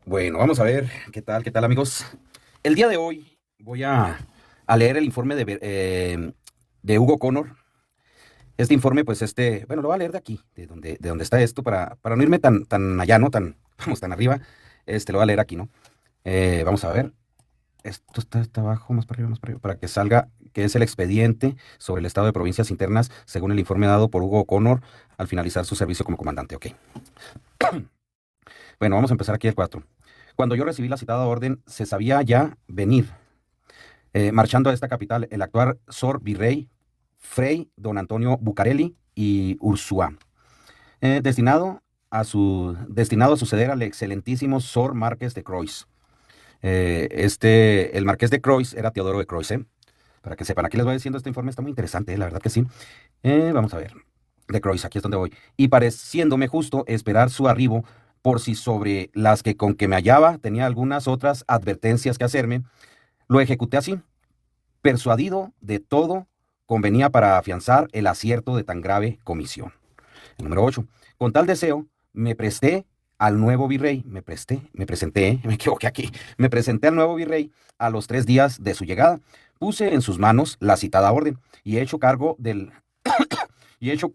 Bueno, vamos a ver qué tal amigos. El día de hoy voy a leer el informe de Hugo Connor. Este informe, pues bueno, lo voy a leer de aquí, de donde está esto, para no irme tan allá, ¿no? Vamos, tan arriba. Lo voy a leer aquí, ¿no? Vamos a ver. Esto está abajo, más para arriba, para que salga, que es el expediente sobre el estado de provincias internas, según el informe dado por Hugo Connor al finalizar su servicio como comandante. Ok. Bueno, vamos a empezar aquí el 4. Cuando yo recibí la citada orden, se sabía ya venir, marchando a esta capital, el actual Sor Virrey Frei Don Antonio Bucareli y Ursúa, destinado a suceder al excelentísimo Sor Márquez de Croix. El Marqués de Croix era Teodoro de Croix, ¿eh? Para que sepan, aquí les voy diciendo, este informe está muy interesante, la verdad que sí. Vamos a ver. De Croix, aquí es donde voy. Y pareciéndome justo esperar su arribo, por si sobre las que con que me hallaba tenía algunas otras advertencias que hacerme, lo ejecuté así, persuadido de todo convenía para afianzar el acierto de tan grave comisión. El número 8. Con tal deseo, me presté al nuevo virrey, me presenté, me equivoqué aquí, me presenté al nuevo virrey a los 3 días de su llegada. Puse en sus manos la citada orden y he hecho cargo del y hecho,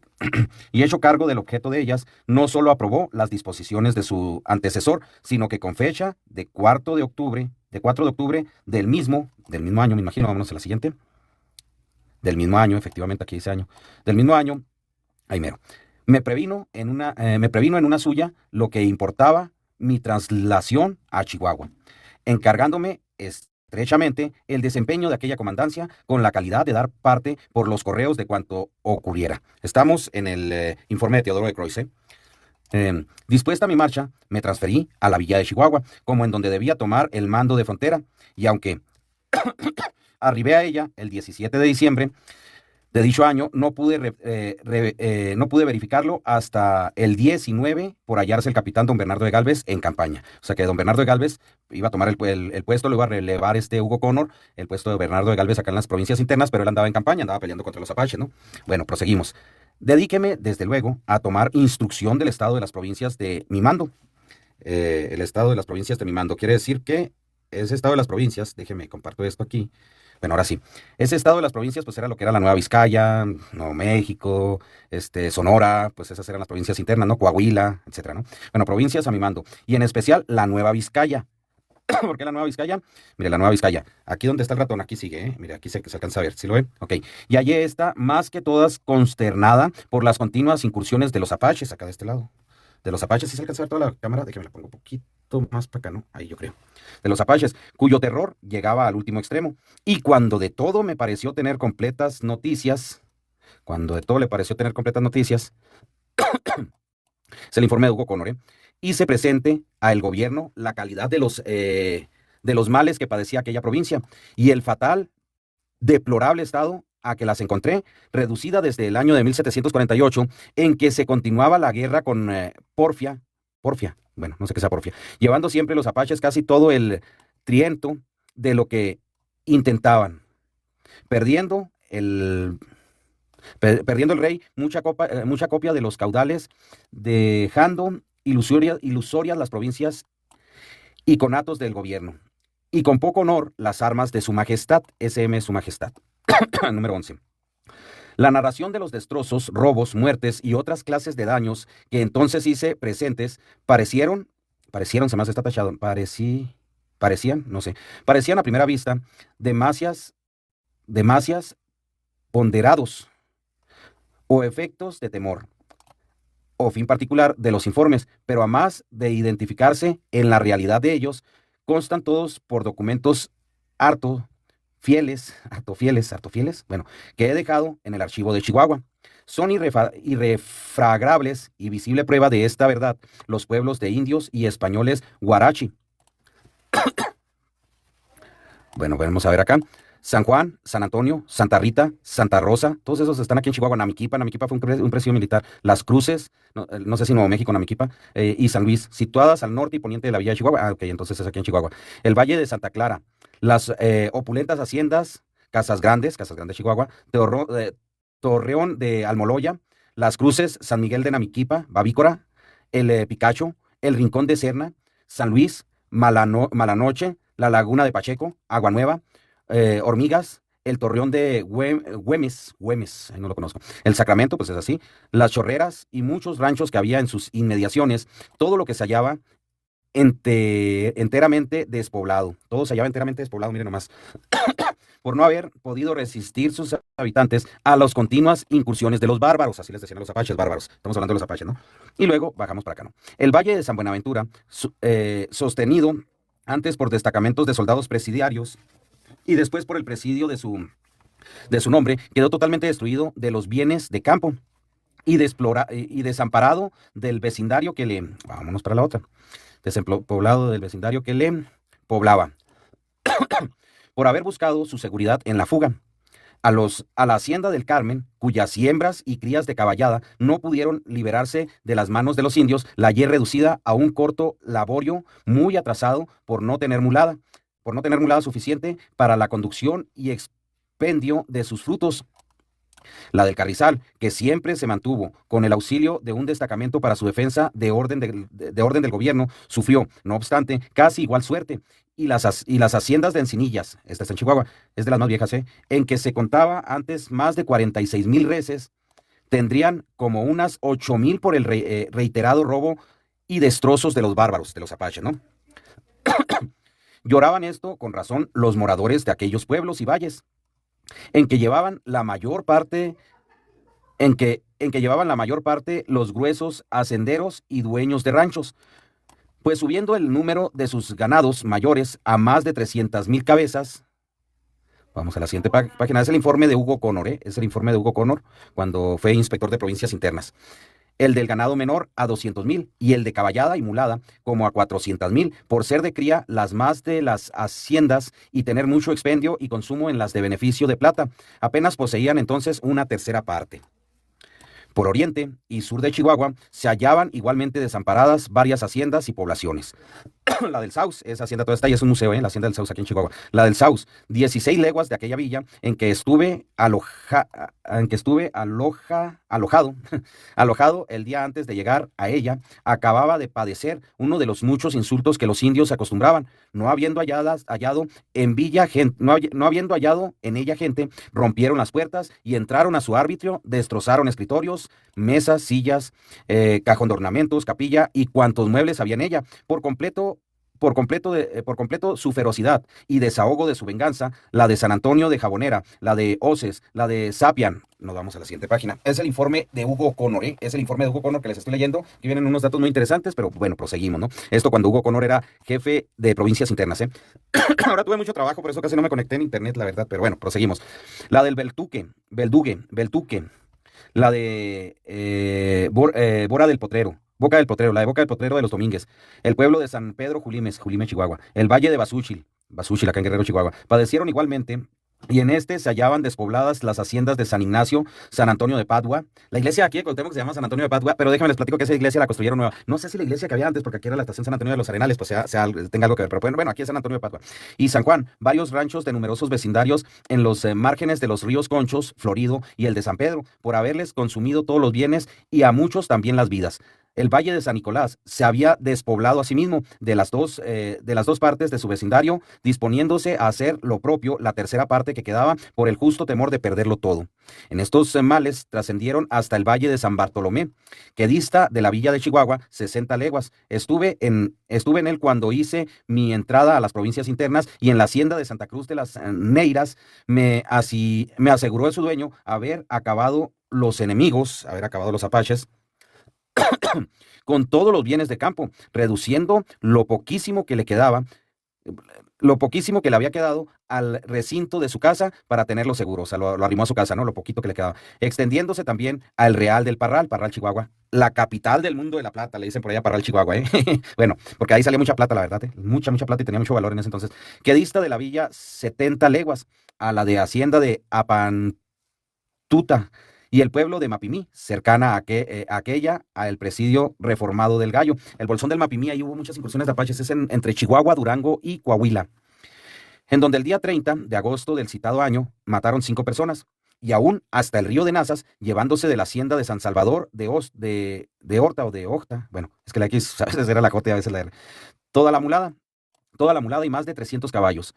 y hecho cargo del objeto de ellas, no solo aprobó las disposiciones de su antecesor, sino que con fecha de 4 de octubre del mismo año, me imagino, vámonos a la siguiente, del mismo año, efectivamente, aquí dice año, del mismo año, ahí mero, me previno en una suya lo que importaba mi traslación a Chihuahua, encargándome estrechamente el desempeño de aquella comandancia con la calidad de dar parte por los correos de cuanto ocurriera. Estamos en el informe de Teodoro de Croix. Dispuesta mi marcha, me transferí a la villa de Chihuahua, como en donde debía tomar el mando de frontera, y aunque arribé a ella el 17 de diciembre de dicho año, no pude verificarlo hasta el 19 por hallarse el capitán don Bernardo de Galvez en campaña. O sea que don Bernardo de Galvez iba a tomar el puesto, lo iba a relevar Hugo Connor, el puesto de Bernardo de Galvez acá en las provincias internas, pero él andaba en campaña, andaba peleando contra los apaches, ¿no? Bueno, proseguimos. Dedíqueme, desde luego, a tomar instrucción del estado de las provincias de mi mando. El estado de las provincias de mi mando quiere decir que ese estado de las provincias, déjeme comparto esto aquí. Bueno, ahora sí. Ese estado de las provincias, pues era lo que era la Nueva Vizcaya, Nuevo México, Sonora, pues esas eran las provincias internas, ¿no? Coahuila, etcétera, ¿no? Bueno, provincias a mi mando. Y en especial la Nueva Vizcaya. ¿Por qué la Nueva Vizcaya? Mire, la Nueva Vizcaya. Aquí donde está el ratón, aquí sigue, ¿eh? Mire, aquí se alcanza a ver. ¿Sí lo ven? Ok. Y allí está, más que todas, consternada por las continuas incursiones de los apaches, acá de este lado. De los apaches, ¿sí se alcanza a ver toda la cámara? Déjeme la pongo un poquito más para acá, ¿no? Ahí yo creo. De los apaches, cuyo terror llegaba al último extremo. Y cuando de todo me pareció tener completas noticias, cuando de todo le pareció tener completas noticias, se le informe de Hugo Connor, ¿eh? Hice presente al gobierno la calidad de los males que padecía aquella provincia y el fatal, deplorable estado a que las encontré, reducida desde el año de 1748, en que se continuaba la guerra con Porfia, bueno, no sé qué sea Porfia, llevando siempre los apaches casi todo el triento de lo que intentaban, perdiendo el, perdiendo el rey mucha copia de los caudales, dejando ilusorias las provincias y conatos del gobierno, y con poco honor las armas de su majestad, SM su majestad. Número 11. La narración de los destrozos, robos, muertes y otras clases de daños que entonces hice presentes se me hace está tachado, parecían, no sé, parecían a primera vista demasias ponderados o efectos de temor o fin particular de los informes, pero a más de identificarse en la realidad de ellos, constan todos por documentos harto harto fieles, bueno, que he dejado en el archivo de Chihuahua. Son irrefragables y visible prueba de esta verdad los pueblos de indios y españoles Guarachi. Bueno, vamos a ver acá. San Juan, San Antonio, Santa Rita, Santa Rosa, todos esos están aquí en Chihuahua. Namiquipa fue un presidio militar. Las Cruces, no sé si Nuevo México, Namiquipa, y San Luis, situadas al norte y poniente de la villa de Chihuahua. Ah, ok, entonces es aquí en Chihuahua. El Valle de Santa Clara, las opulentas haciendas, Casas Grandes, Chihuahua, Torreón de Almoloya, Las Cruces, San Miguel de Namiquipa, Bavícora, el Picacho, el Rincón de Serna, San Luis, Malanoche, la Laguna de Pacheco, Agua Nueva, Hormigas, el Torreón de Güemes, ahí no lo conozco, el Sacramento, pues es así, las Chorreras y muchos ranchos que había en sus inmediaciones, todo lo que se hallaba enteramente despoblado, todo se hallaba enteramente despoblado, miren nomás, por no haber podido resistir sus habitantes a las continuas incursiones de los bárbaros, así les decían a los apaches, bárbaros, estamos hablando de los apaches, ¿no? Y luego bajamos para acá, ¿no? El Valle de San Buenaventura, sostenido antes por destacamentos de soldados presidiarios y después por el presidio de su nombre, quedó totalmente destruido de los bienes de campo y desamparado del vecindario que le, vámonos para la otra, despoblado del vecindario que le poblaba, por haber buscado su seguridad en la fuga. A la hacienda del Carmen, cuyas siembras y crías de caballada no pudieron liberarse de las manos de los indios, la hallé reducida a un corto laborio muy atrasado por no tener mulada suficiente para la conducción y expendio de sus frutos. La del Carrizal, que siempre se mantuvo con el auxilio de un destacamento para su defensa de orden del gobierno, sufrió, no obstante, casi igual suerte. Y las haciendas de Encinillas, esta está en Chihuahua, es de las más viejas, en que se contaba antes más de 46,000 reses, tendrían como unas 8,000 por el reiterado robo y destrozos de los bárbaros, de los apaches, ¿no? Lloraban esto con razón los moradores de aquellos pueblos y valles, en que llevaban la mayor parte, en que llevaban la mayor parte los gruesos hacenderos y dueños de ranchos, pues subiendo el número de sus ganados mayores a más de 300,000 cabezas. Vamos a la siguiente página, es el informe de Hugo Connor, es el informe de Hugo Connor cuando fue inspector de provincias internas. El del ganado menor a 200,000 y el de caballada y mulada como a 400,000, por ser de cría las más de las haciendas y tener mucho expendio y consumo en las de beneficio de plata. Apenas poseían entonces una tercera parte. Por oriente y sur de Chihuahua se hallaban igualmente desamparadas varias haciendas y poblaciones. La del Saus, esa hacienda toda esta y es un museo, la hacienda del Saus aquí en Chihuahua. La del Saus, 16 leguas de aquella villa en que estuve alojado, alojado el día antes de llegar a ella, acababa de padecer uno de los muchos insultos que los indios acostumbraban, no habiendo hallado en ella gente, rompieron las puertas y entraron a su arbitrio, destrozaron escritorios, mesas, sillas, cajón de ornamentos, capilla y cuantos muebles había en ella, por completo su ferocidad y desahogo de su venganza, la de San Antonio de Jabonera, la de Oces, la de Sapian. Nos vamos a la siguiente página. Es el informe de Hugo Connor, Es el informe de Hugo Connor que les estoy leyendo. Aquí vienen unos datos muy interesantes, pero bueno, proseguimos, ¿no? Esto cuando Hugo Connor era jefe de provincias internas, Ahora tuve mucho trabajo, por eso casi no me conecté en internet, la verdad, pero bueno, proseguimos. La del Beltuque, la de Bora del Potrero, Boca del Potrero, la de Boca del Potrero de los Domínguez, el pueblo de San Pedro Julimes, Chihuahua, el valle de Basúchil, acá en Guerrero, Chihuahua, padecieron igualmente. Y en este se hallaban despobladas las haciendas de San Ignacio, San Antonio de Padua. La iglesia aquí de Cuauhtémoc se llama San Antonio de Padua, pero déjenme les platico que esa iglesia la construyeron nueva. No sé si la iglesia que había antes, porque aquí era la estación San Antonio de los Arenales, pues tenga algo que ver. Pero bueno, aquí es San Antonio de Padua. Y San Juan, varios ranchos de numerosos vecindarios en los márgenes de los ríos Conchos, Florido y el de San Pedro, por haberles consumido todos los bienes y a muchos también las vidas. El Valle de San Nicolás se había despoblado a sí mismo de las dos partes de su vecindario, disponiéndose a hacer lo propio la tercera parte que quedaba por el justo temor de perderlo todo. En estos males trascendieron hasta el Valle de San Bartolomé, que dista de la villa de Chihuahua 60 leguas. Estuve en él cuando hice mi entrada a las provincias internas y en la hacienda de Santa Cruz de las Neiras me aseguró su dueño haber acabado los apaches con todos los bienes de campo, reduciendo lo poquísimo que le había quedado al recinto de su casa para tenerlo seguro. O sea, lo arrimó a su casa, ¿no? Lo poquito que le quedaba. Extendiéndose también al Real del Parral, Chihuahua, la capital del mundo de la plata, le dicen por allá Parral, Chihuahua, Bueno, porque ahí salía mucha plata, la verdad, Mucha plata y tenía mucho valor en ese entonces. Que dista de la villa 70 leguas a la de hacienda de Apantuta y el pueblo de Mapimí, cercana a aquella, al presidio reformado del Gallo. El Bolsón del Mapimí, ahí hubo muchas incursiones de apaches, es entre Chihuahua, Durango y Coahuila, en donde el día 30 de agosto del citado año mataron 5 personas, y aún hasta el río de Nazas, llevándose de la hacienda de San Salvador de Horta o de Octa, bueno, es que la X a veces era la J y a veces la R, toda la mulada, toda la mulada y más de 300 caballos,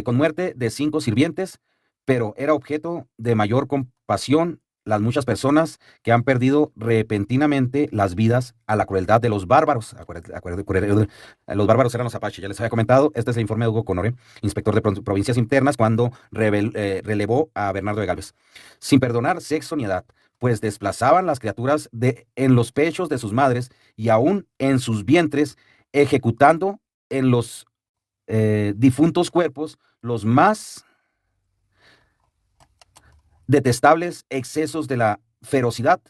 con muerte de 5 sirvientes, pero era objeto de mayor compasión las muchas personas que han perdido repentinamente las vidas a la crueldad de los bárbaros. Los bárbaros eran los apaches, ya les había comentado. Este es el informe de Hugo Conore, inspector de provincias internas, cuando relevó a Bernardo de Galvez. Sin perdonar sexo ni edad, pues desplazaban las criaturas en los pechos de sus madres y aún en sus vientres, ejecutando en los difuntos cuerpos los más detestables excesos de la ferocidad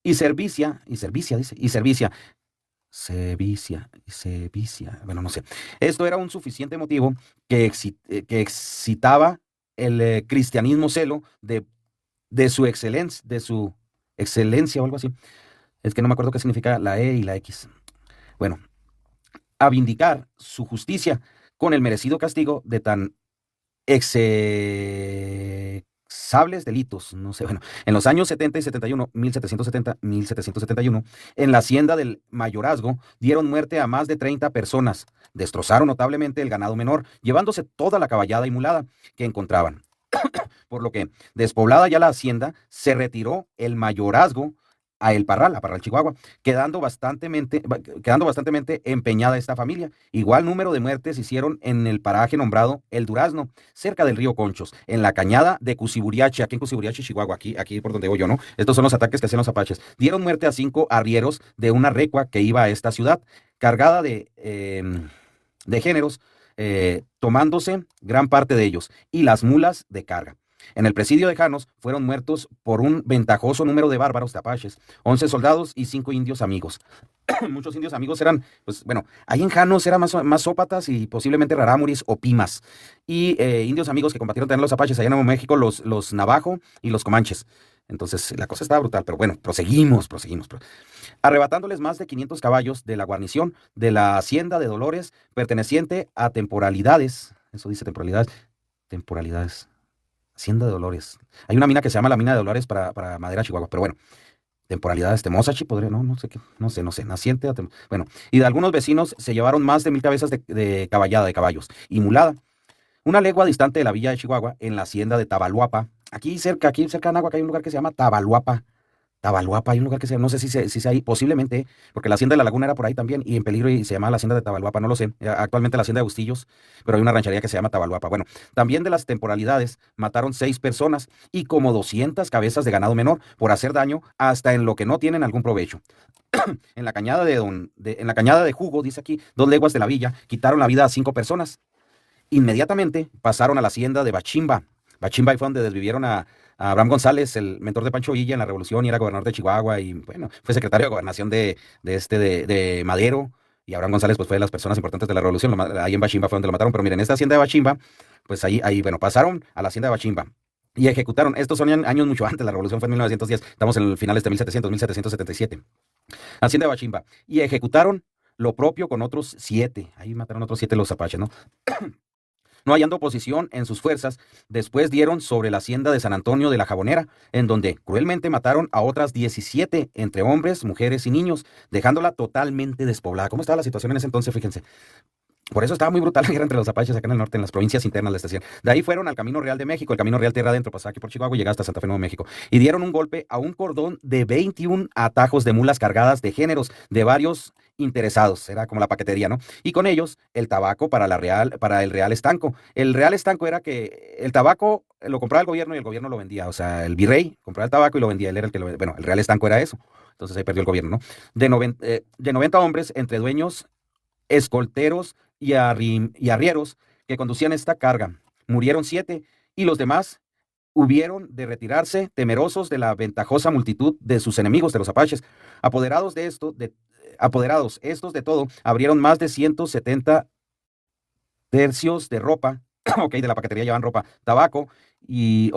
y servicia, bueno, no sé. Esto era un suficiente motivo que excitaba el cristianismo celo de su excelencia o algo así. Es que no me acuerdo qué significa la E y la X. Bueno, a vindicar su justicia con el merecido castigo de tan execrables delitos, no sé, bueno, en los años 70 y 71, 1771, en la hacienda del mayorazgo dieron muerte a más de 30 personas, destrozaron notablemente el ganado menor, llevándose toda la caballada y mulada que encontraban, por lo que, despoblada ya la hacienda, se retiró el mayorazgo a Parral, Chihuahua, quedando bastantemente empeñada esta familia. Igual número de muertes hicieron en el paraje nombrado El Durazno, cerca del río Conchos, en la cañada de Cusiburiache, aquí en Cusiburiache, Chihuahua, aquí por donde voy yo, ¿no? Estos son los ataques que hacían los apaches. Dieron muerte a 5 arrieros de una recua que iba a esta ciudad, cargada de géneros, tomándose gran parte de ellos, y las mulas de carga. En el presidio de Janos fueron muertos por un ventajoso número de bárbaros de apaches, 11 soldados y 5 indios amigos. Muchos indios amigos eran, pues bueno, ahí en Janos eran más zópatas y posiblemente rarámuris o pimas. Y indios amigos que combatieron también los apaches allá en Nuevo México, los navajo y los comanches. Entonces la cosa estaba brutal, pero bueno, proseguimos. Arrebatándoles más de 500 caballos de la guarnición de la hacienda de Dolores, perteneciente a temporalidades. Eso dice temporalidades. Hacienda de Dolores. Hay una mina que se llama la mina de Dolores para madera, Chihuahua, pero bueno, temporalidades, Temosachi, podría, no sé qué, no sé, naciente, bueno, y de algunos vecinos se llevaron más de 1000 cabezas de caballada, de caballos, y mulada. Una legua distante de la villa de Chihuahua, en la hacienda de Tabaluapa, aquí cerca de Anáhuac hay un lugar que se llama Tabaluapa, hay un lugar que no sé si sea ahí, posiblemente, porque la hacienda de la Laguna era por ahí también, y en peligro, y se llama la hacienda de Tabaluapa, no lo sé, actualmente la hacienda de Bustillos, pero hay una ranchería que se llama Tabaluapa. Bueno, también de las temporalidades mataron 6 personas y como 200 cabezas de ganado menor por hacer daño hasta en lo que no tienen algún provecho. En la cañada en la cañada de Jugo, dice aquí, 2 leguas de la villa, quitaron la vida a 5 personas. Inmediatamente pasaron a la hacienda de Bachimba. Bachimba ahí fue donde desvivieron a Abraham González, el mentor de Pancho Villa en la Revolución, y era gobernador de Chihuahua, y bueno, fue secretario de gobernación de Madero, y Abraham González pues fue de las personas importantes de la Revolución, ahí en Bachimba fue donde lo mataron, pero miren, esta hacienda de Bachimba, pues bueno, pasaron a la hacienda de Bachimba, y ejecutaron, estos son años mucho antes, la Revolución fue en 1910, estamos en finales de 1777, hacienda de Bachimba, y ejecutaron lo propio con otros 7, ahí mataron otros 7 los apaches, ¿no? No hallando oposición en sus fuerzas, después dieron sobre la hacienda de San Antonio de la Jabonera, en donde cruelmente mataron a otras 17, entre hombres, mujeres y niños, dejándola totalmente despoblada. ¿Cómo estaba la situación en ese entonces? Fíjense. Por eso estaba muy brutal la guerra entre los apaches acá en el norte, en las provincias internas de esta estación. De ahí fueron al Camino Real de México, el Camino Real Tierra Adentro, pasaba aquí por Chihuahua y llegaba hasta Santa Fe, Nuevo México. Y dieron un golpe a un cordón de 21 atajos de mulas cargadas de géneros de varios interesados, era como la paquetería, ¿no? Y con ellos el tabaco para el Real Estanco. El Real Estanco era que el tabaco lo compraba el gobierno y el gobierno lo vendía. O sea, el virrey compraba el tabaco y lo vendía, él era el que lo vendía. Bueno, el Real Estanco era eso. Entonces ahí perdió el gobierno, ¿no? De 90 hombres, entre dueños, escolteros y arrieros que conducían esta carga. Murieron 7 y los demás hubieron de retirarse temerosos de la ventajosa multitud de sus enemigos, de los apaches. Apoderados estos de todo, abrieron más de 170 tercios de ropa, ok, de la paquetería llevan ropa, tabaco y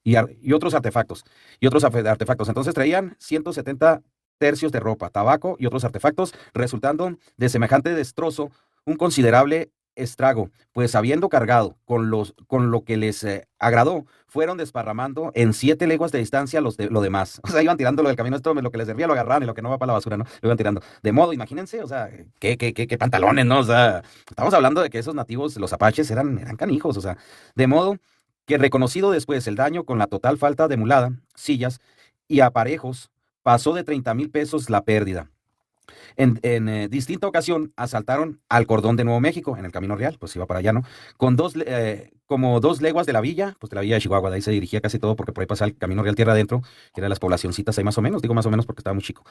y otros artefactos. Entonces traían 170 tercios de ropa, tabaco y otros artefactos, resultando de semejante destrozo un considerable estrago, pues habiendo cargado con lo que les agradó, fueron desparramando en 7 leguas de distancia lo demás. O sea, iban tirando lo del camino, esto, lo que les servía lo agarraban y lo que no va para la basura, ¿no? Lo iban tirando. De modo, imagínense, o sea, qué pantalones, ¿no? O sea, estamos hablando de que esos nativos, los apaches, eran canijos, o sea, de modo que reconocido después el daño con la total falta de mulada, sillas y aparejos, pasó de 30,000 pesos la pérdida. En distinta ocasión asaltaron al cordón de Nuevo México, en el Camino Real, pues iba para allá, ¿no? Como 2 leguas de la villa, pues de la villa de Chihuahua, de ahí se dirigía casi todo, porque por ahí pasaba el Camino Real tierra adentro, que eran las poblacioncitas ahí más o menos, digo más o menos porque estaba muy chico.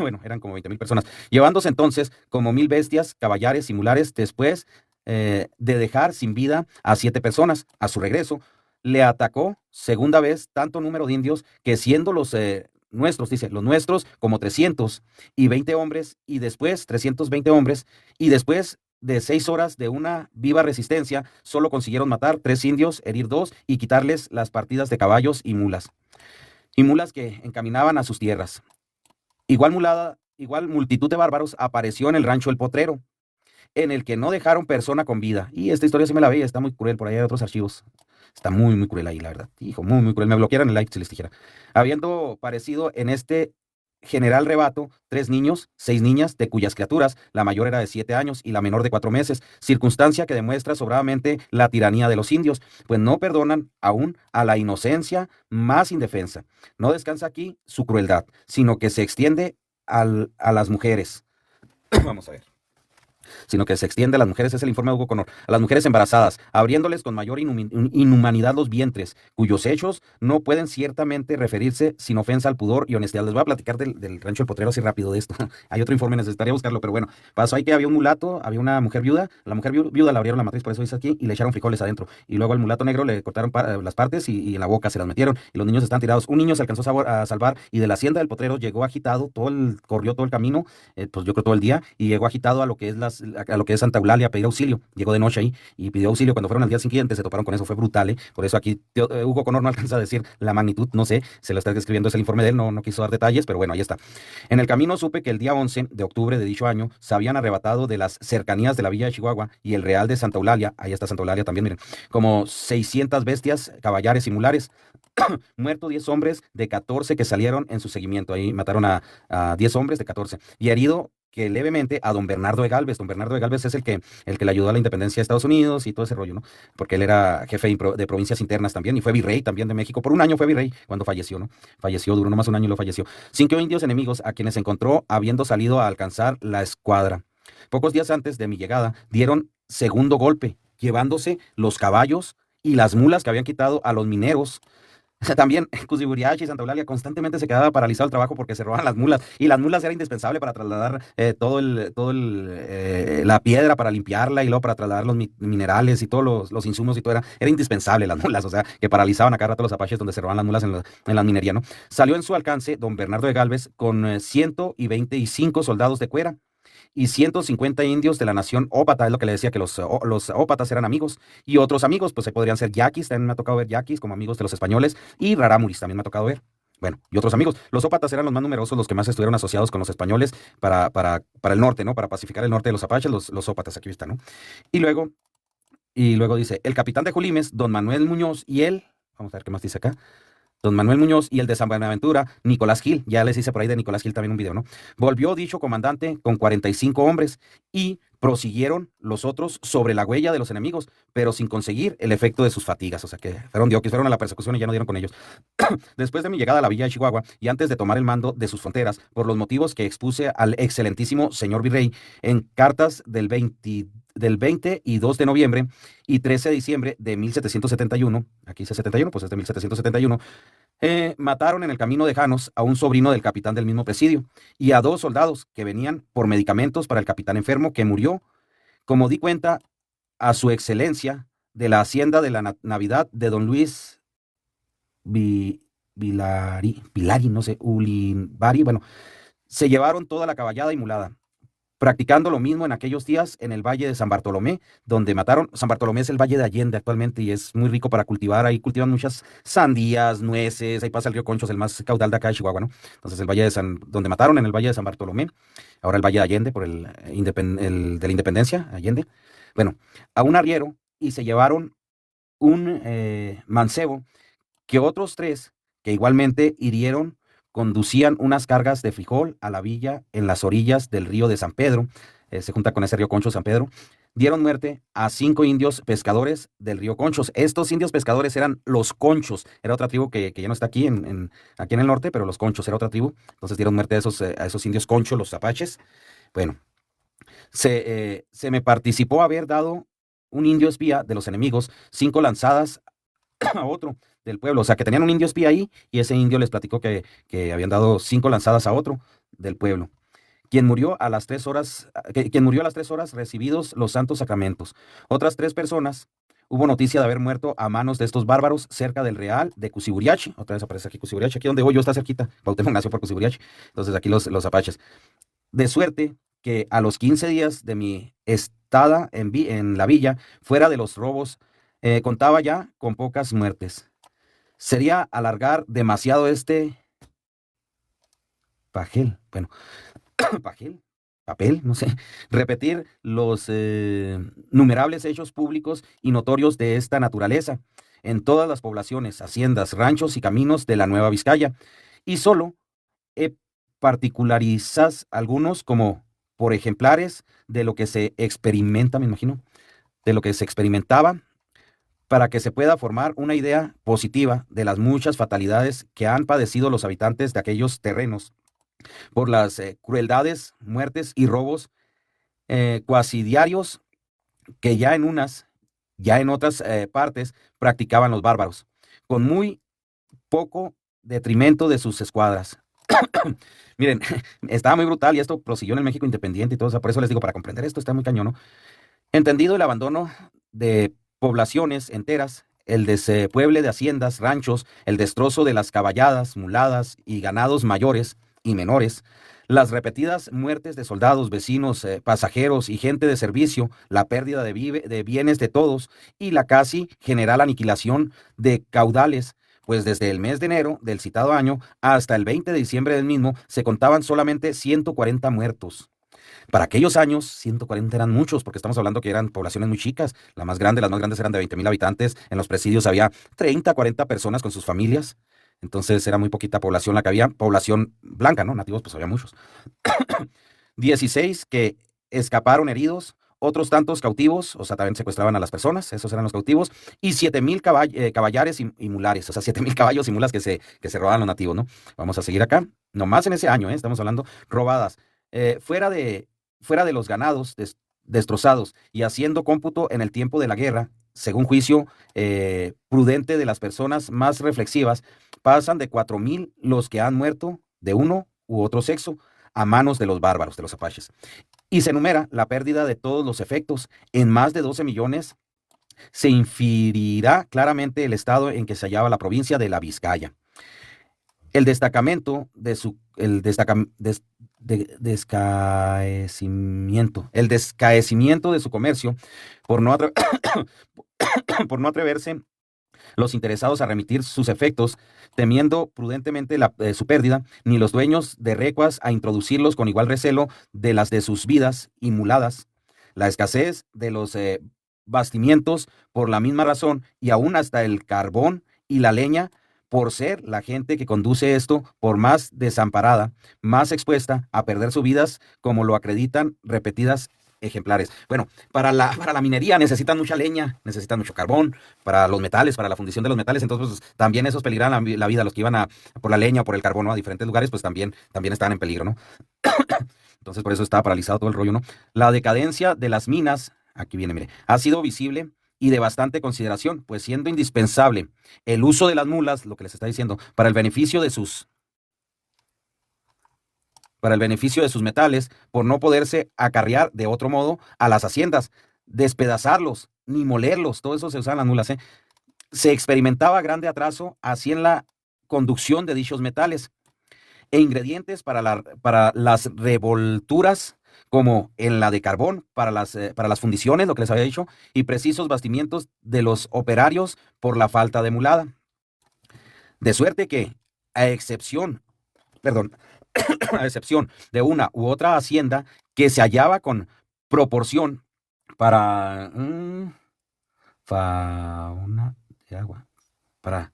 Bueno, eran como 20,000 personas, llevándose entonces como 1,000 bestias, caballares y mulares, después de dejar sin vida a 7 personas. A su regreso, le atacó segunda vez tanto número de indios que siendo los nuestros, dice, los nuestros como 320 hombres y después 320 hombres y después de 6 horas de una viva resistencia, solo consiguieron matar 3 indios, herir 2 y quitarles las partidas de caballos y mulas que encaminaban a sus tierras. Igual multitud de bárbaros apareció en el rancho El Potrero, en el que no dejaron persona con vida. Y esta historia sí me la veía, está muy cruel, por ahí hay otros archivos. Está muy, muy cruel ahí, la verdad. Hijo, muy, muy cruel. Me bloquearan el like si les dijera. Habiendo parecido en este general rebato 3 niños, 6 niñas, de cuyas criaturas la mayor era de 7 años y la menor de 4 meses, circunstancia que demuestra sobradamente la tiranía de los indios, pues no perdonan aún a la inocencia más indefensa. No descansa aquí su crueldad, sino que se extiende a las mujeres. Vamos a ver, sino que se extiende a las mujeres, es el informe de Hugo Conor, a las mujeres embarazadas, abriéndoles con mayor inhumanidad los vientres, cuyos hechos no pueden ciertamente referirse sin ofensa al pudor y honestidad. Les voy a platicar del rancho del Potrero así rápido de esto. Hay otro informe, necesitaría buscarlo, pero bueno, pasó ahí que había un mulato, había una mujer viuda, la mujer viuda la abrieron la matriz, por eso dice aquí, y le echaron frijoles adentro, y luego al mulato negro le cortaron las partes y en la boca se las metieron, y los niños están tirados. Un niño se alcanzó a salvar, y de la hacienda del Potrero llegó agitado, corrió todo el camino, pues yo creo todo el día, y llegó agitado a lo que es Santa Eulalia a pedir auxilio. Llegó de noche ahí y pidió auxilio. Cuando fueron al día siguiente se toparon con eso, fue brutal, ¿eh? Por eso aquí Hugo Conor no alcanza a decir la magnitud, no sé, se lo está describiendo, es el informe de él, no quiso dar detalles, pero bueno, ahí está. En el camino supe que el día 11 de octubre de dicho año se habían arrebatado de las cercanías de la villa de Chihuahua y el Real de Santa Eulalia, ahí está Santa Eulalia también, miren, como 600 bestias, caballares y mulares, muerto 10 hombres de 14 que salieron en su seguimiento. Ahí mataron a 10 hombres de 14 y herido que levemente a don Bernardo de Galvez. Don Bernardo de Galvez es el que le ayudó a la independencia de Estados Unidos y todo ese rollo, ¿no? Porque él era jefe de provincias internas también y fue virrey también de México. Por un año fue virrey cuando falleció, ¿no? Falleció, duró nomás un año y lo falleció. 5 indios enemigos a quienes encontró habiendo salido a alcanzar la escuadra. Pocos días antes de mi llegada dieron segundo golpe, llevándose los caballos y las mulas que habían quitado a los mineros. También en Cusiburiachi y Santa Eulalia constantemente se quedaba paralizado el trabajo porque se robaban las mulas y las mulas era indispensable para trasladar la piedra para limpiarla y luego para trasladar los minerales y todos los insumos y todo era indispensable las mulas, o sea, que paralizaban a cada rato los apaches donde se robaban las mulas en la minería, ¿no? Salió en su alcance don Bernardo de Galvez con 125 soldados de cuera y 150 indios de la nación ópata, es lo que le decía, que los ópatas eran amigos, y otros amigos, pues se podrían ser yaquis, también me ha tocado ver yaquis como amigos de los españoles, y rarámuris también me ha tocado ver. Bueno, y otros amigos. Los ópatas eran los más numerosos, los que más estuvieron asociados con los españoles para el norte, ¿no? Para pacificar el norte de los apaches, los ópatas, aquí está, ¿no? Y luego, y luego dice, el capitán de Jolimes, don Manuel Muñoz, y él, vamos a ver qué más dice acá, don Manuel Muñoz y el de San Buenaventura, Nicolás Gil, ya les hice por ahí de Nicolás Gil también un video, ¿no? Volvió dicho comandante con 45 hombres y prosiguieron los otros sobre la huella de los enemigos, pero sin conseguir el efecto de sus fatigas, o sea que fueron diokis, fueron a la persecución y ya no dieron con ellos. Después de mi llegada a la villa de Chihuahua y antes de tomar el mando de sus fronteras, por los motivos que expuse al excelentísimo señor virrey en cartas del 20 y 2 de noviembre y 13 de diciembre de 1771, aquí dice 71, pues es de 1771, mataron en el camino de Janos a un sobrino del capitán del mismo presidio y a 2 soldados que venían por medicamentos para el capitán enfermo que murió, como di cuenta a su excelencia de la hacienda de la Navidad de don Luis Vilari, no sé, Ulivari, bueno, se llevaron toda la caballada y mulada, practicando lo mismo en aquellos días en el valle de San Bartolomé, donde mataron. San Bartolomé es el valle de Allende actualmente y es muy rico para cultivar. Ahí cultivan muchas sandías, nueces, ahí pasa el río Conchos, el más caudal de acá de Chihuahua, ¿no? Entonces el valle donde mataron en el valle de San Bartolomé, ahora el valle de Allende por el de la Independencia, Allende. Bueno, a un arriero y se llevaron un mancebo que otros tres, que igualmente hirieron, conducían unas cargas de frijol a la villa en las orillas del río de San Pedro, se junta con ese río Concho San Pedro, dieron muerte a 5 indios pescadores del río Conchos. Estos indios pescadores eran los Conchos, era otra tribu que ya no está aquí, aquí en el norte, pero los Conchos era otra tribu, entonces dieron muerte a esos indios Conchos, los apaches. Bueno, se me participó haber dado un indio espía de los enemigos 5 lanzadas a otro del pueblo. O sea, que tenían un indio espía ahí y ese indio les platicó que habían dado 5 lanzadas a otro del pueblo. Quien murió a las 3 horas recibidos los santos sacramentos. Otras 3 personas hubo noticia de haber muerto a manos de estos bárbaros cerca del Real de Cusiburiachi. Otra vez aparece aquí Cusiburiachi. Aquí donde voy yo está cerquita. Cuauhtémoc nació por Cusiburiachi. Entonces aquí los apaches. De suerte que a los 15 días de mi estada en la villa, fuera de los robos, contaba ya con pocas muertes. Sería alargar demasiado este pajel, bueno, pajel, papel, no sé, repetir los numerables hechos públicos y notorios de esta naturaleza en todas las poblaciones, haciendas, ranchos y caminos de la Nueva Vizcaya, y solo he particularizas algunos como por ejemplares de lo que se experimenta, me imagino, de lo que se experimentaba, para que se pueda formar una idea positiva de las muchas fatalidades que han padecido los habitantes de aquellos terrenos por las crueldades, muertes y robos cuasi diarios que ya en otras partes practicaban los bárbaros, con muy poco detrimento de sus escuadras. Miren, estaba muy brutal y esto prosiguió en el México independiente y todo eso. Por eso les digo, para comprender esto está muy cañón, ¿no? Entendido el abandono de poblaciones enteras, el despueble de haciendas, ranchos, el destrozo de las caballadas, muladas y ganados mayores y menores, las repetidas muertes de soldados, vecinos, pasajeros y gente de servicio, la pérdida de bienes de todos y la casi general aniquilación de caudales, pues desde el mes de enero del citado año hasta el 20 de diciembre del mismo se contaban solamente 140 muertos. Para aquellos años, 140 eran muchos, porque estamos hablando que eran poblaciones muy chicas. Las más grandes eran de 20,000 habitantes. En los presidios había 30, 40 personas con sus familias. Entonces era muy poquita población la que había. Población blanca, ¿no? Nativos, pues había muchos. 16 que escaparon heridos, otros tantos cautivos, o sea, también secuestraban a las personas, esos eran los cautivos, y 7,000 caballares y mulares, o sea, 7,000 caballos y mulas que se robaban los nativos, ¿no? Vamos a seguir acá. Nomás en ese año, estamos hablando, robadas. Fuera de los ganados destrozados y haciendo cómputo en el tiempo de la guerra, según juicio prudente de las personas más reflexivas, pasan de 4,000 los que han muerto de uno u otro sexo a manos de los bárbaros, de los apaches. Y se enumera la pérdida de todos los efectos en más de 12 millones. Se inferirá claramente el estado en que se hallaba la provincia de la Vizcaya. El destacamento de su, el destaca- des- de- descaecimiento, el descaecimiento de su comercio por no, por no atreverse los interesados a remitir sus efectos, temiendo prudentemente su pérdida, ni los dueños de recuas a introducirlos con igual recelo de las de sus vidas inmuladas, la escasez de los bastimientos por la misma razón, y aún hasta el carbón y la leña, por ser la gente que conduce esto por más desamparada, más expuesta a perder sus vidas, como lo acreditan repetidas ejemplares. Bueno, para la minería necesitan mucha leña, necesitan mucho carbón, para los metales, para la fundición de los metales, entonces pues, también esos peligran la vida, los que iban por la leña o por el carbón, ¿no? A diferentes lugares, pues también estaban en peligro, ¿no? Entonces por eso estaba paralizado todo el rollo, ¿no? La decadencia de las minas, aquí viene, mire, ha sido visible y de bastante consideración, pues siendo indispensable el uso de las mulas, lo que les está diciendo, para el beneficio de sus metales, por no poderse acarrear de otro modo a las haciendas, despedazarlos, ni molerlos, todo eso se usaban las mulas, ¿eh? Se experimentaba grande atraso así en la conducción de dichos metales e ingredientes para las revolturas, como en la de carbón, para las fundiciones, lo que les había dicho, y precisos bastimientos de los operarios por la falta de mulada. De suerte que, a excepción, perdón, a excepción de una u otra hacienda que se hallaba con proporción para fauna de agua, para,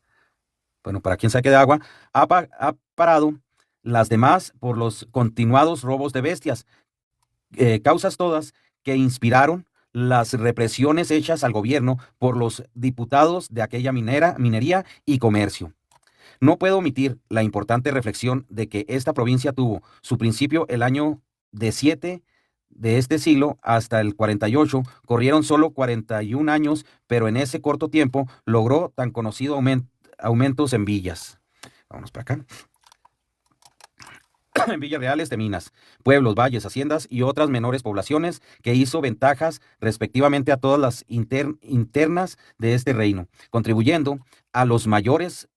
bueno, para quién sabe qué de agua, ha parado las demás por los continuados robos de bestias, causas todas que inspiraron las represiones hechas al gobierno por los diputados de aquella minería y comercio. No puedo omitir la importante reflexión de que esta provincia tuvo su principio el año de 7 de este siglo hasta el 48, corrieron solo 41 años, pero en ese corto tiempo logró tan conocido aumentos en villas. Vamos para acá. En villas reales de minas, pueblos, valles, haciendas y otras menores poblaciones que hizo ventajas respectivamente a todas las internas de este reino, contribuyendo a los mayores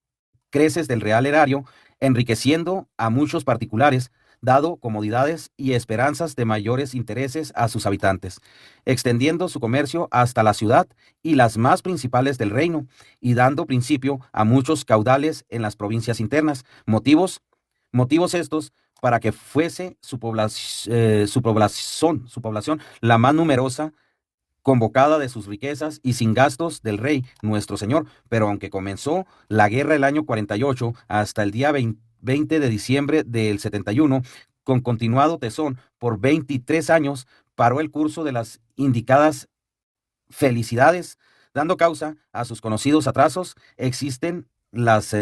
creces del real erario, enriqueciendo a muchos particulares, dado comodidades y esperanzas de mayores intereses a sus habitantes, extendiendo su comercio hasta la ciudad y las más principales del reino, y dando principio a muchos caudales en las provincias internas, motivos estos para que fuese su población la más numerosa, convocada de sus riquezas y sin gastos del rey, nuestro señor. Pero aunque comenzó la guerra el año 48 hasta el día 20 de diciembre del 71, con continuado tesón por 23 años, paró el curso de las indicadas felicidades, dando causa a sus conocidos atrasos. Existen las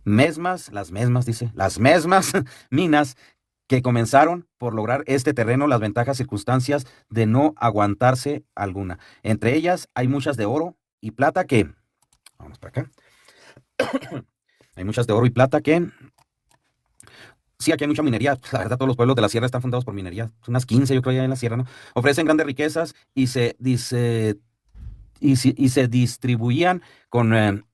mesmas minas que comenzaron por lograr este terreno las ventajas circunstancias de no aguantarse alguna. Entre ellas hay muchas de oro y plata que, vamos para acá, hay muchas de oro y plata que, sí, aquí hay mucha minería. La verdad, todos los pueblos de la sierra están fundados por minería. Unas 15 yo creo ya en la sierra, ¿no? Ofrecen grandes riquezas y se distribuían con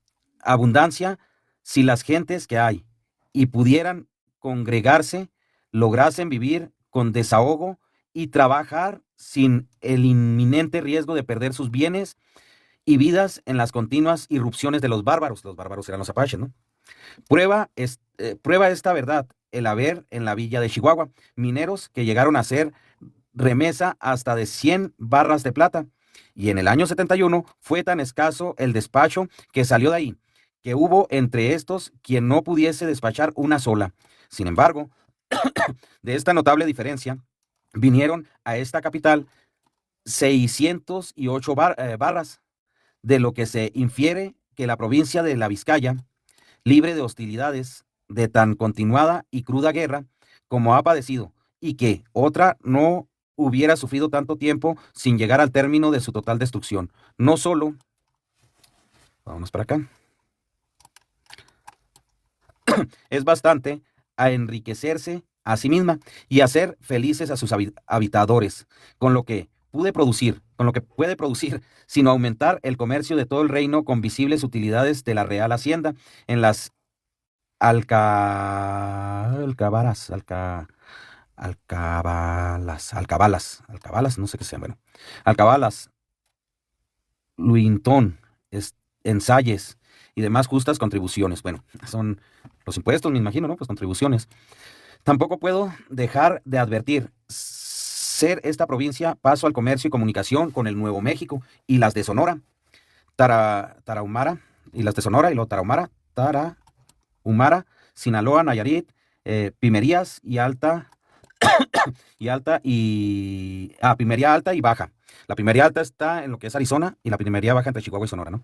abundancia si las gentes que hay y pudieran congregarse, lograsen vivir con desahogo y trabajar sin el inminente riesgo de perder sus bienes y vidas en las continuas irrupciones de los bárbaros. Los bárbaros eran los apaches, ¿no? Prueba esta verdad el haber en la villa de Chihuahua mineros que llegaron a hacer remesa hasta de 100 barras de plata. Y en el año 71 fue tan escaso el despacho que salió de ahí, que hubo entre estos quien no pudiese despachar una sola. Sin embargo, de esta notable diferencia, vinieron a esta capital 608 barras, de lo que se infiere que la provincia de la Vizcaya, libre de hostilidades de tan continuada y cruda guerra como ha padecido, y que otra no hubiera sufrido tanto tiempo sin llegar al término de su total destrucción. No solo, vámonos para acá, es bastante a enriquecerse a sí misma y hacer felices a sus habitadores, con lo que puede producir, sino aumentar el comercio de todo el reino con visibles utilidades de la real hacienda en las alcabaras, alcabalas, no sé qué sean, bueno, alcabalas, Luintón, ensayes y demás justas contribuciones. Bueno, son los impuestos, me imagino, ¿no? Pues contribuciones. Tampoco puedo dejar de advertir ser esta provincia paso al comercio y comunicación con el Nuevo México y las de Sonora, Tarahumara, y las de Sonora y lo Tarahumara, Tarahumara, Sinaloa, Nayarit, Pimerías Pimería alta y baja. La Pimería alta está en lo que es Arizona y la Pimería baja entre Chihuahua y Sonora, ¿no?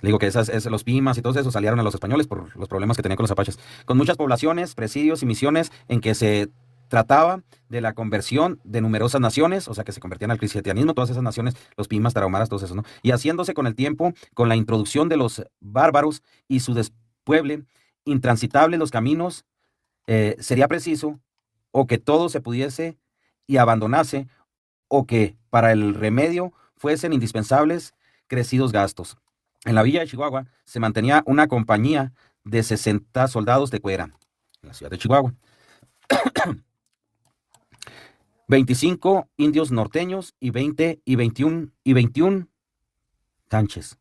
Le digo que los Pimas y todos esos salieron a los españoles por los problemas que tenían con los apaches. Con muchas poblaciones, presidios y misiones en que se trataba de la conversión de numerosas naciones, o sea, que se convertían al cristianismo, todas esas naciones, los Pimas, Tarahumaras, todos esos, ¿no? Y haciéndose con el tiempo, con la introducción de los bárbaros y su despueble, intransitables los caminos, sería preciso o que todo se pudiese y abandonase, o que para el remedio fuesen indispensables crecidos gastos. En la villa de Chihuahua se mantenía una compañía de 60 soldados de cuera, en la ciudad de Chihuahua. 25 indios norteños y 20 y 21 janches.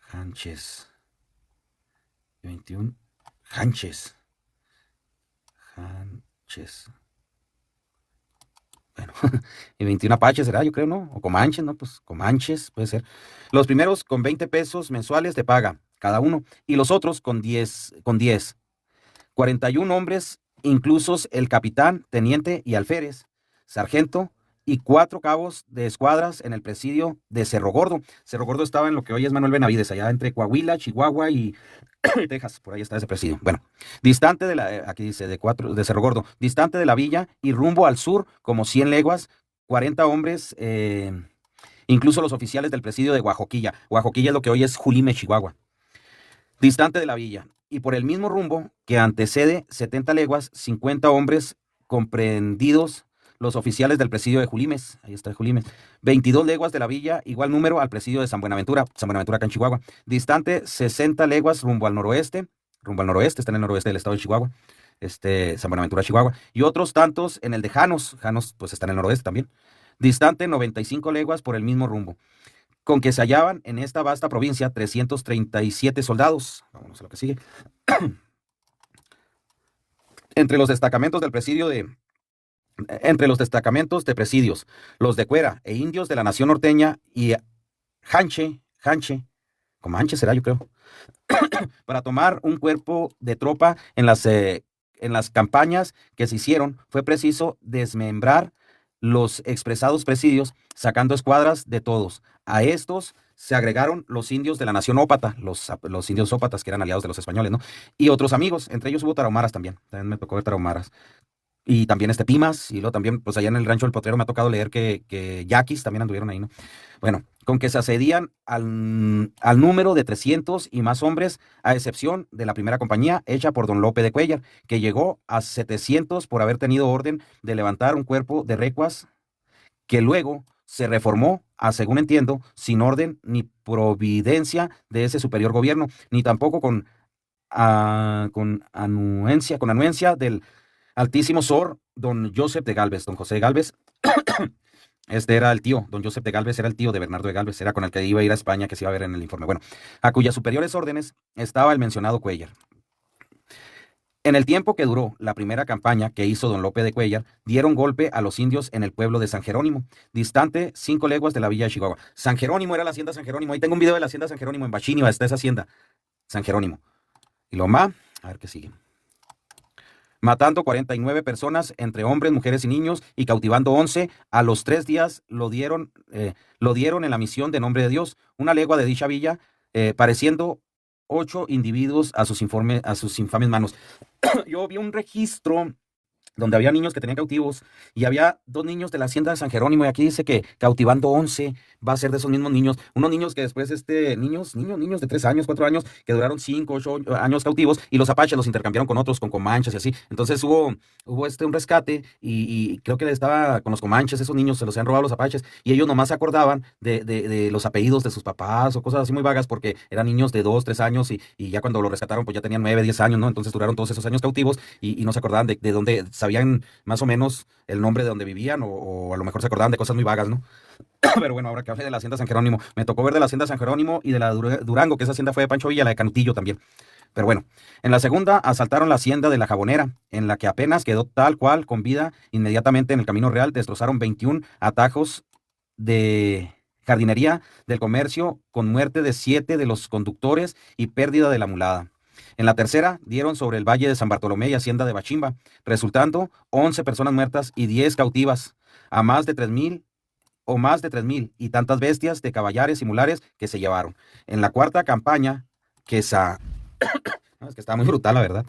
Janches. 21 janches. Janches. Bueno, Y 21 apaches será, yo creo, ¿no? O comanches, ¿no? Pues comanches, puede ser. Los primeros con 20 pesos mensuales de paga, cada uno. Y los otros con 10. 41 hombres, inclusos el capitán, teniente y alférez, sargento y 4 cabos de escuadras en el presidio de Cerro Gordo. Cerro Gordo estaba en lo que hoy es Manuel Benavides, allá entre Coahuila, Chihuahua y Texas, por ahí está ese presidio. Bueno, distante de la, aquí dice, de Cerro Gordo, distante de la villa y rumbo al sur, como 100 leguas, 40 hombres, incluso los oficiales del presidio de Guajoquilla. Guajoquilla es lo que hoy es Julime, Chihuahua. Distante de la villa, y por el mismo rumbo que antecede 70 leguas, 50 hombres comprendidos los oficiales del presidio de Julimes, ahí está Julimes, 22 leguas de la villa, igual número al presidio de San Buenaventura acá en Chihuahua, distante 60 leguas rumbo al noroeste, está en el noroeste del estado de Chihuahua, San Buenaventura, Chihuahua, y otros tantos en el de Janos pues está en el noroeste también, distante 95 leguas por el mismo rumbo con que se hallaban en esta vasta provincia 337 soldados. Vámonos a lo que sigue. Entre los destacamentos del presidio de, entre los destacamentos de presidios, los de Cuera e indios de la nación norteña y Hanche, Comanche será, yo creo, para tomar un cuerpo de tropa en las campañas que se hicieron, fue preciso desmembrar los expresados presidios, sacando escuadras de todos. A estos se agregaron los indios de la nación ópata, los indios ópatas que eran aliados de los españoles, ¿no? Y otros amigos, entre ellos hubo tarahumaras también me tocó ver tarahumaras. Y también Pimas, y luego también, pues allá en el Rancho del Potrero me ha tocado leer que yaquis también anduvieron ahí, ¿no? Bueno, con que se accedían al número de 300 y más hombres, a excepción de la primera compañía hecha por don Lope de Cuellar, que llegó a 700 por haber tenido orden de levantar un cuerpo de recuas que luego se reformó, según entiendo, sin orden ni providencia de ese superior gobierno, ni tampoco con anuencia del Altísimo Sor, don Joseph de Galvez, don José de Galvez. Este era el tío, don Joseph de Galvez era el tío de Bernardo de Galvez, era con el que iba a ir a España, que se iba a ver en el informe. Bueno, a cuyas superiores órdenes estaba el mencionado Cuellar. En el tiempo que duró la primera campaña que hizo don Lope de Cuellar, dieron golpe a los indios en el pueblo de San Jerónimo, distante 5 leguas de la villa de Chihuahua. San Jerónimo era la hacienda San Jerónimo. Ahí tengo un video de la hacienda San Jerónimo en Bachíniva, está esa hacienda, San Jerónimo. Y lo más, a ver qué sigue. Matando 49 personas, entre hombres, mujeres y niños, y cautivando 11, a los 3 días lo dieron en la misión de nombre de Dios, una legua de dicha villa, pareciendo 8 individuos a sus infames manos. Yo vi un registro donde había niños que tenían cautivos y había 2 niños de la hacienda de San Jerónimo, y aquí dice que cautivando 11 va a ser de esos mismos niños, unos niños que después, niños de 3 años, 4 años, que duraron 5, 8 años cautivos, y los apaches los intercambiaron con otros, con comanches y así. Entonces hubo un rescate, y creo que estaba con los comanches, esos niños se los han robado los apaches, y ellos nomás se acordaban de los apellidos de sus papás o cosas así muy vagas, porque eran niños de 2, 3 años, y ya cuando lo rescataron, pues ya tenían 9, 10 años, ¿no? Entonces duraron todos esos años cautivos, y no se acordaban de dónde, sabían más o menos el nombre de donde vivían, o a lo mejor se acordaban de cosas muy vagas, ¿no? Pero bueno, ahora que hablé de la hacienda San Jerónimo, me tocó ver de la hacienda San Jerónimo y de la Durango, que esa hacienda fue de Pancho Villa, la de Canutillo también. Pero bueno, en la segunda asaltaron la hacienda de la Jabonera, en la que apenas quedó tal cual con vida. Inmediatamente en el Camino Real destrozaron 21 atajos de jardinería del comercio, con muerte de 7 de los conductores y pérdida de la mulada. En la tercera dieron sobre el valle de San Bartolomé y hacienda de Bachimba, resultando 11 personas muertas y 10 cautivas, a más de 3,000 y tantas bestias de caballares y mulares que se llevaron. En la cuarta campaña, no, es que está muy brutal, la verdad,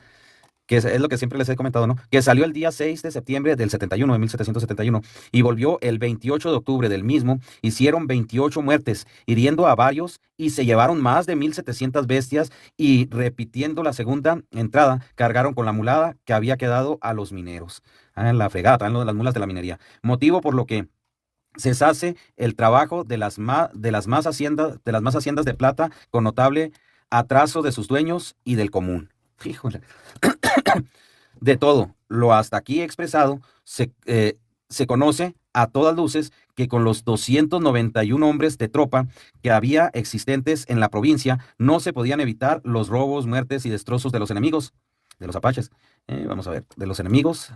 que es lo que siempre les he comentado, ¿no? Que salió el día 6 de septiembre del 71, de 1771, y volvió el 28 de octubre del mismo. Hicieron 28 muertes, hiriendo a varios, y se llevaron más de 1,700 bestias, y repitiendo la segunda entrada, cargaron con la mulada que había quedado a los mineros. En la fregada, también lo de las mulas de la minería. Motivo por lo que cesase el trabajo de las más haciendas de plata, con notable atraso de sus dueños y del común. Híjole. De todo lo hasta aquí expresado, se conoce a todas luces que con los 291 hombres de tropa que había existentes en la provincia, no se podían evitar los robos, muertes y destrozos de los enemigos, de los apaches. Vamos a ver, de los enemigos.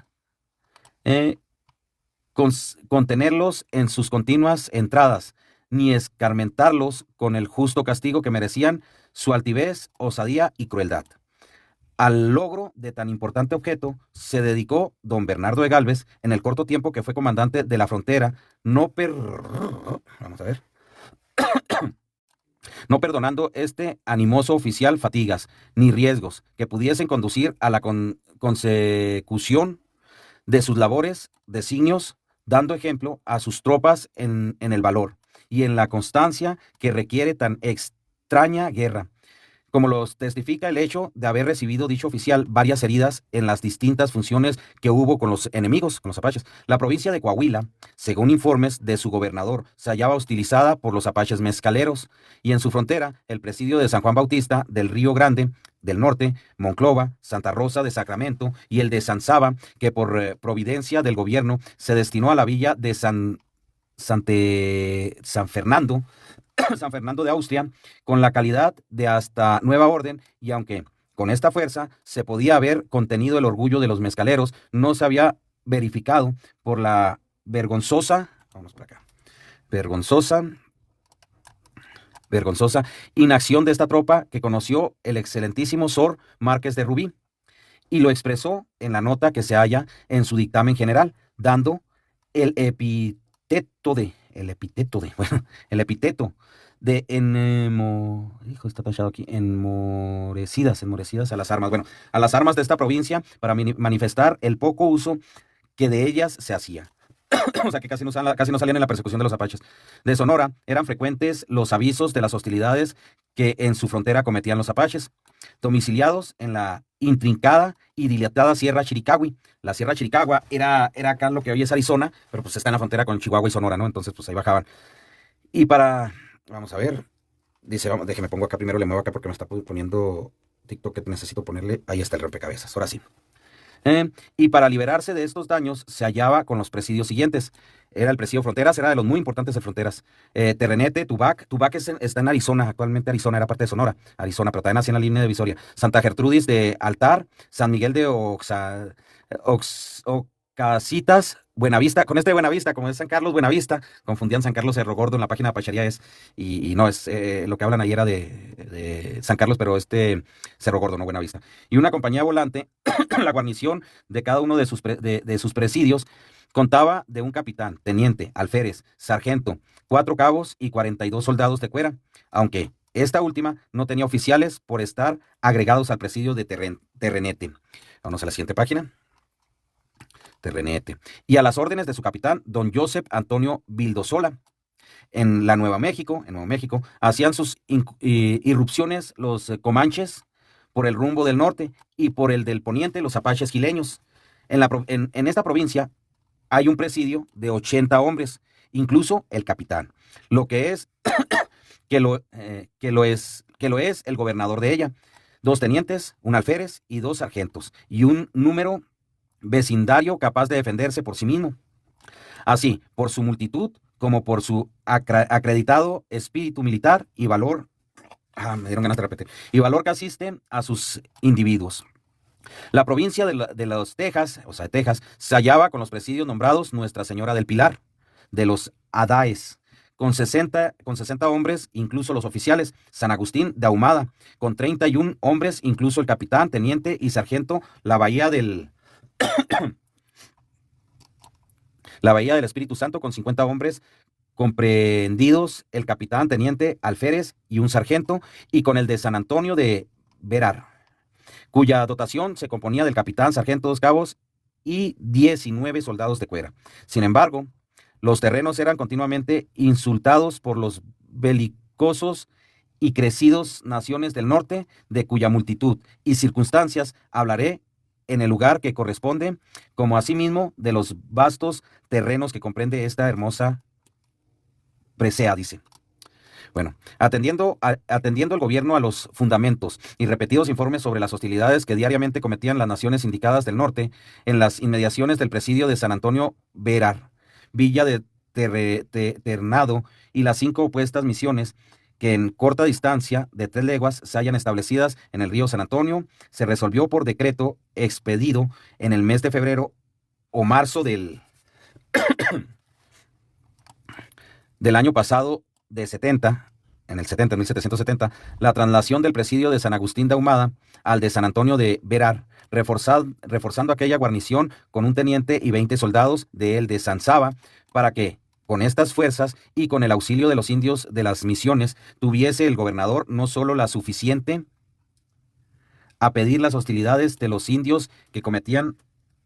contenerlos en sus continuas entradas, ni escarmentarlos con el justo castigo que merecían su altivez, osadía y crueldad. Al logro de tan importante objeto se dedicó don Bernardo de Galvez en el corto tiempo que fue comandante de la frontera, vamos a ver, no perdonando este animoso oficial fatigas ni riesgos que pudiesen conducir a la consecución de sus labores, designios, dando ejemplo a sus tropas en el valor y en la constancia que requiere tan extraña guerra, como los testifica el hecho de haber recibido dicho oficial varias heridas en las distintas funciones que hubo con los enemigos, con los apaches. La provincia de Coahuila, según informes de su gobernador, se hallaba hostilizada por los apaches mezcaleros, y en su frontera, el presidio de San Juan Bautista del Río Grande del Norte, Monclova, Santa Rosa de Sacramento y el de San Saba, que por providencia del gobierno se destinó a la villa de San Fernando, San Fernando de Austria, con la calidad de hasta nueva orden, y aunque con esta fuerza se podía haber contenido el orgullo de los mezcaleros, no se había verificado por la vamos por acá, vergonzosa, vergonzosa inacción de esta tropa que conoció el excelentísimo Sor Márquez de Rubí, y lo expresó en la nota que se halla en su dictamen general, dando el el epíteto de está tachado aquí, enmorecidas a las armas. Bueno, a las armas de esta provincia para manifestar el poco uso que de ellas se hacía. O sea que casi no salían en la persecución de los apaches. De Sonora eran frecuentes los avisos de las hostilidades que en su frontera cometían los apaches, domiciliados en la intrincada y dilatada Sierra Chiricahua. La Sierra Chiricahua era acá lo que hoy es Arizona, pero pues está en la frontera con Chihuahua y Sonora, ¿no? Entonces pues ahí bajaban. Y vamos a ver, dice, déjeme pongo acá primero, le muevo acá porque me está poniendo TikTok que necesito ponerle, ahí está el rompecabezas, ahora sí. Y para liberarse de estos daños se hallaba con los presidios siguientes. Era el presidio Fronteras, era de los muy importantes de Fronteras. Terrenete, Tubac está en Arizona, actualmente Arizona, era parte de Sonora, Arizona, pero también nació en la línea de Visoria. Santa Gertrudis de Altar, San Miguel de Ocasitas, Buenavista, con este de Buenavista, como es San Carlos Buenavista, confundían San Carlos Cerro Gordo en la página de Apachería y no, es lo que hablan ahí era de San Carlos, pero Cerro Gordo, no Buenavista. Y una compañía volante, la guarnición de cada uno de sus presidios, contaba de un capitán, teniente, alférez, sargento, 4 cabos y 42 soldados de cuera, aunque esta última no tenía oficiales por estar agregados al presidio de Terrenete. Vamos a la siguiente página. Terrenete. Y a las órdenes de su capitán, don Joseph Antonio Vildosola. En Nuevo México, hacían sus irrupciones los comanches por el rumbo del norte y por el del poniente los apaches gileños. En esta provincia hay un presidio de 80 hombres, incluso el capitán, lo que es que lo es el gobernador de ella, 2 tenientes, un alférez y 2 sargentos, y un número vecindario capaz de defenderse por sí mismo. Así, por su multitud, como por su acreditado espíritu militar y valor, me dieron ganas de repetir, y valor que asiste a sus individuos. La provincia de los Texas, o sea, de Texas, se hallaba con los presidios nombrados Nuestra Señora del Pilar, de los Adaes, con 60 hombres, incluso los oficiales, San Agustín de Ahumada, con 31 hombres, incluso el capitán, teniente y sargento, la Bahía del Espíritu Santo, con 50 hombres, comprendidos el capitán, teniente, alférez y un sargento, y con el de San Antonio de Verar, cuya dotación se componía del capitán, sargento, 2 cabos y 19 soldados de cuera. Sin embargo, los terrenos eran continuamente insultados por los belicosos y crecidos naciones del norte, de cuya multitud y circunstancias hablaré en el lugar que corresponde, como asimismo de los vastos terrenos que comprende esta hermosa presea, dice. Bueno, atendiendo el gobierno a los fundamentos y repetidos informes sobre las hostilidades que diariamente cometían las naciones indicadas del norte en las inmediaciones del presidio de San Antonio Verar, Villa de Ternado y las 5 opuestas misiones que en corta distancia de 3 leguas se hallan establecidas en el río San Antonio, se resolvió por decreto expedido en el mes de febrero o marzo del del año pasado de 70, en el 70, 1770, la traslación del presidio de San Agustín de Ahumada al de San Antonio de Verar, reforzando aquella guarnición con un teniente y 20 soldados de el de San Saba, para que, con estas fuerzas y con el auxilio de los indios de las misiones, tuviese el gobernador no solo la suficiente a pedir las hostilidades de los indios que cometían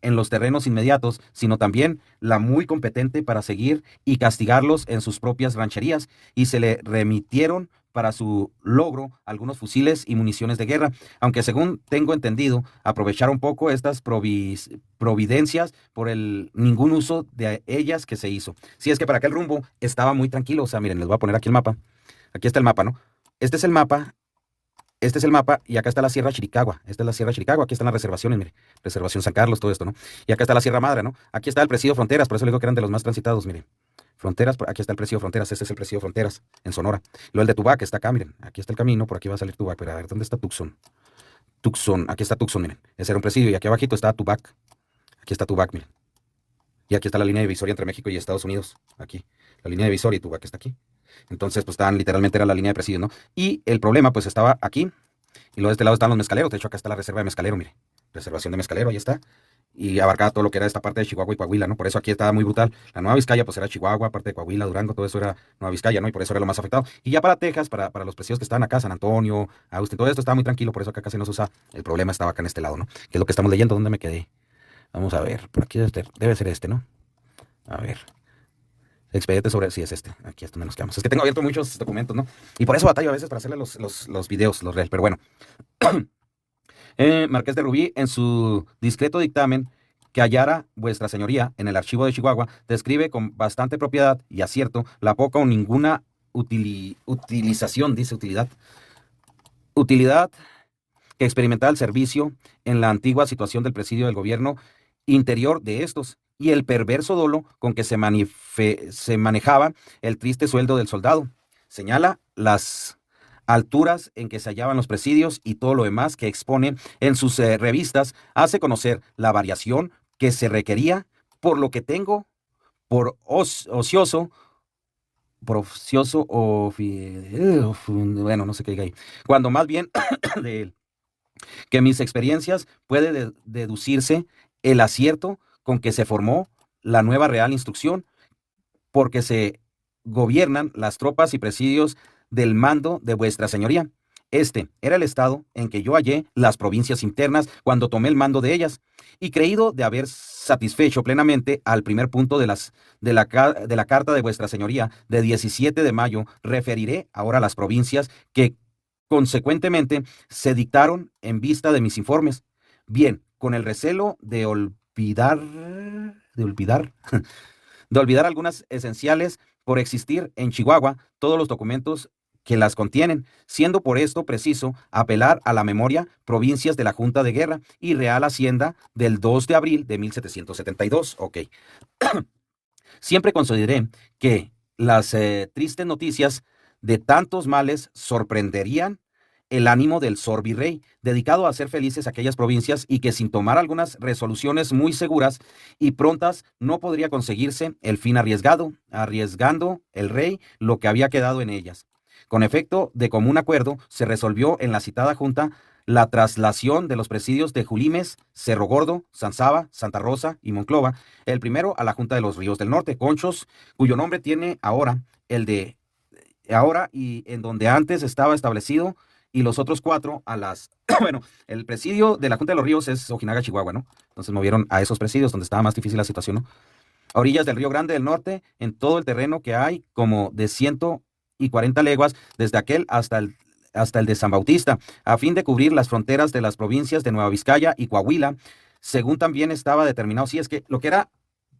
en los terrenos inmediatos, sino también la muy competente para seguir y castigarlos en sus propias rancherías, y se le remitieron para su logro algunos fusiles y municiones de guerra, aunque según tengo entendido, aprovecharon poco estas providencias por el ningún uso de ellas que se hizo. Si es que para aquel rumbo estaba muy tranquilo, o sea, miren, les voy a poner aquí el mapa. Aquí está el mapa, ¿no? Este es el mapa. Este es el mapa y acá está la Sierra Chiricahua. Esta es la Sierra Chiricahua. Aquí están las reservaciones, mire. Reservación San Carlos, todo esto, ¿no? Y acá está la Sierra Madre, ¿no? Aquí está el Presidio Fronteras, por eso le digo que eran de los más transitados, mire. Fronteras, aquí está el Presidio Fronteras, este es el Presidio Fronteras, en Sonora. Luego el de Tubac está acá, miren. Aquí está el camino, por aquí va a salir Tubac, pero a ver, ¿dónde está Tucson? Tucson, aquí está Tucson, miren. Ese era un presidio y aquí abajito está Tubac. Aquí está Tubac, miren. Y aquí está la línea divisoria entre México y Estados Unidos. Aquí. La línea divisoria y Tubac está aquí. Entonces, pues estaban, literalmente era la línea de presidio, ¿no? Y el problema, pues estaba aquí. Y luego de este lado están los mezcaleros. De hecho, acá está la reserva de mezcalero, mire. Reservación de mezcalero, ahí está. Y abarcaba todo lo que era esta parte de Chihuahua y Coahuila, ¿no? Por eso aquí estaba muy brutal. La Nueva Vizcaya, pues era Chihuahua, parte de Coahuila, Durango, todo eso era Nueva Vizcaya, ¿no? Y por eso era lo más afectado. Y ya para Texas, para los presidios que estaban acá, San Antonio, Austin, todo esto estaba muy tranquilo, por eso acá casi no se usa. El problema estaba acá en este lado, ¿no? Que es lo que estamos leyendo. ¿Dónde me quedé? Vamos a ver. Por aquí debe ser este, ¿no? A ver. Expediente sobre. Sí, es este. Aquí es donde nos quedamos. Es que tengo abierto muchos documentos, ¿no? Y por eso batallo a veces para hacerle los videos, los reels. Pero bueno. Marqués de Rubí, en su discreto dictamen que hallara vuestra señoría en el archivo de Chihuahua, describe con bastante propiedad y acierto la poca o ninguna utilización, dice utilidad que experimentaba el servicio en la antigua situación del presidio del gobierno interior de estos, y el perverso dolo con que se manejaba el triste sueldo del soldado. Señala las alturas en que se hallaban los presidios y todo lo demás que expone en sus revistas, hace conocer la variación que se requería, por lo que tengo por ocioso o bueno, no sé qué diga ahí, cuando más bien de él, que mis experiencias puede deducirse el acierto con que se formó la nueva Real Instrucción, porque se gobiernan las tropas y presidios del mando de vuestra señoría. Este era el estado en que yo hallé las provincias internas cuando tomé el mando de ellas, y creído de haber satisfecho plenamente al primer punto de la carta de vuestra señoría de 17 de mayo, referiré ahora las provincias que consecuentemente se dictaron en vista de mis informes. Bien, con el recelo de olvidar algunas esenciales por existir en Chihuahua todos los documentos que las contienen, siendo por esto preciso apelar a la memoria provincias de la Junta de Guerra y Real Hacienda del 2 de abril de 1772. Ok. Siempre consideré que las tristes noticias de tantos males sorprenderían el ánimo del Sor Virrey, dedicado a hacer felices aquellas provincias, y que sin tomar algunas resoluciones muy seguras y prontas no podría conseguirse el fin arriesgando el rey lo que había quedado en ellas. Con efecto de común acuerdo, se resolvió en la citada junta la traslación de los presidios de Julimes, Cerro Gordo, San Saba, Santa Rosa y Monclova, el primero a la Junta de los Ríos del Norte, Conchos, cuyo nombre tiene ahora el de ahora y en donde antes estaba establecido, y los otros cuatro a las... Bueno, el presidio de la Junta de los Ríos es Ojinaga, Chihuahua, ¿no? Entonces movieron a esos presidios donde estaba más difícil la situación, ¿no? A orillas del Río Grande del Norte, en todo el terreno que hay, como de 140 leguas, desde aquel hasta el de San Bautista, a fin de cubrir las fronteras de las provincias de Nueva Vizcaya y Coahuila, según también estaba determinado. Sí, es que lo que era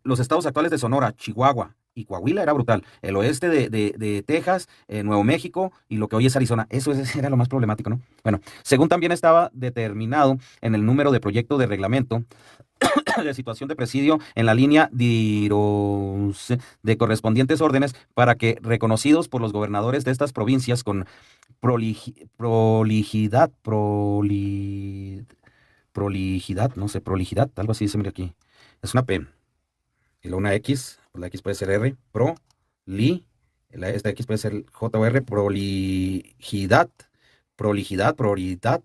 los estados actuales de Sonora, Chihuahua y Coahuila era brutal. El oeste de Texas, Nuevo México y lo que hoy es Arizona. Era lo más problemático, ¿no? Bueno, según también estaba determinado en el número de proyecto de reglamento de situación de presidio en la línea de correspondientes órdenes, para que, reconocidos por los gobernadores de estas provincias con prolijidad, no sé, prolijidad, algo así dice, mira aquí. Es una P y luego una X La X puede ser R, esta X puede ser J o R, prolijidad, prioridad, proliridad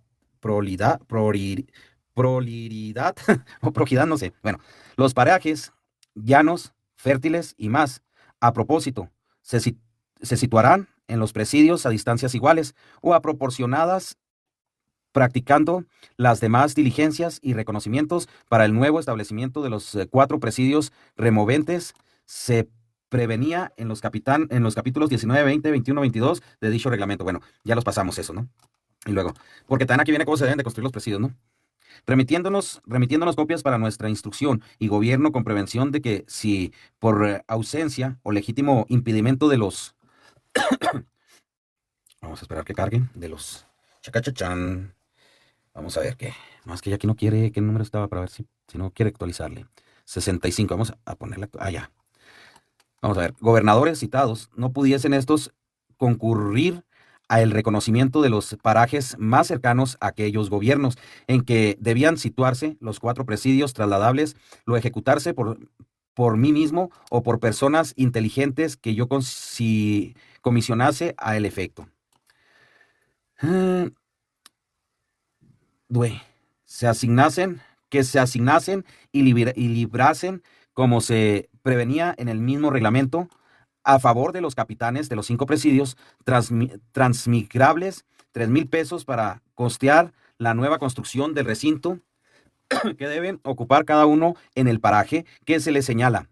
o progidad, no sé. Bueno, los parajes llanos, fértiles y más. A propósito, se, si- se situarán en los presidios a distancias iguales o a proporcionadas, practicando las demás diligencias y reconocimientos para el nuevo establecimiento de los cuatro presidios removentes. Se prevenía en los capítulos 19, 20, 21, 22 de dicho reglamento. Bueno, ya los pasamos eso, ¿no? Y luego, porque también aquí viene cómo se deben de construir los presidios, ¿no? Remitiéndonos copias para nuestra instrucción y gobierno con prevención de que si por ausencia o legítimo impedimento de los, vamos a esperar que carguen, de los, chacachachán, vamos a ver qué, más que ya aquí no quiere, qué número estaba para ver si no quiere actualizarle. 65, vamos a ponerle, ya. Vamos a ver, gobernadores citados, no pudiesen estos concurrir a el reconocimiento de los parajes más cercanos a aquellos gobiernos en que debían situarse los cuatro presidios trasladables, lo ejecutarse por mí mismo o por personas inteligentes que yo comisionase a el efecto. Ah, due, se asignasen, que se asignasen y librasen como se prevenía en el mismo reglamento a favor de los capitanes de los cinco presidios transmigrables 3,000 pesos para costear la nueva construcción del recinto que deben ocupar cada uno en el paraje que se le señalara,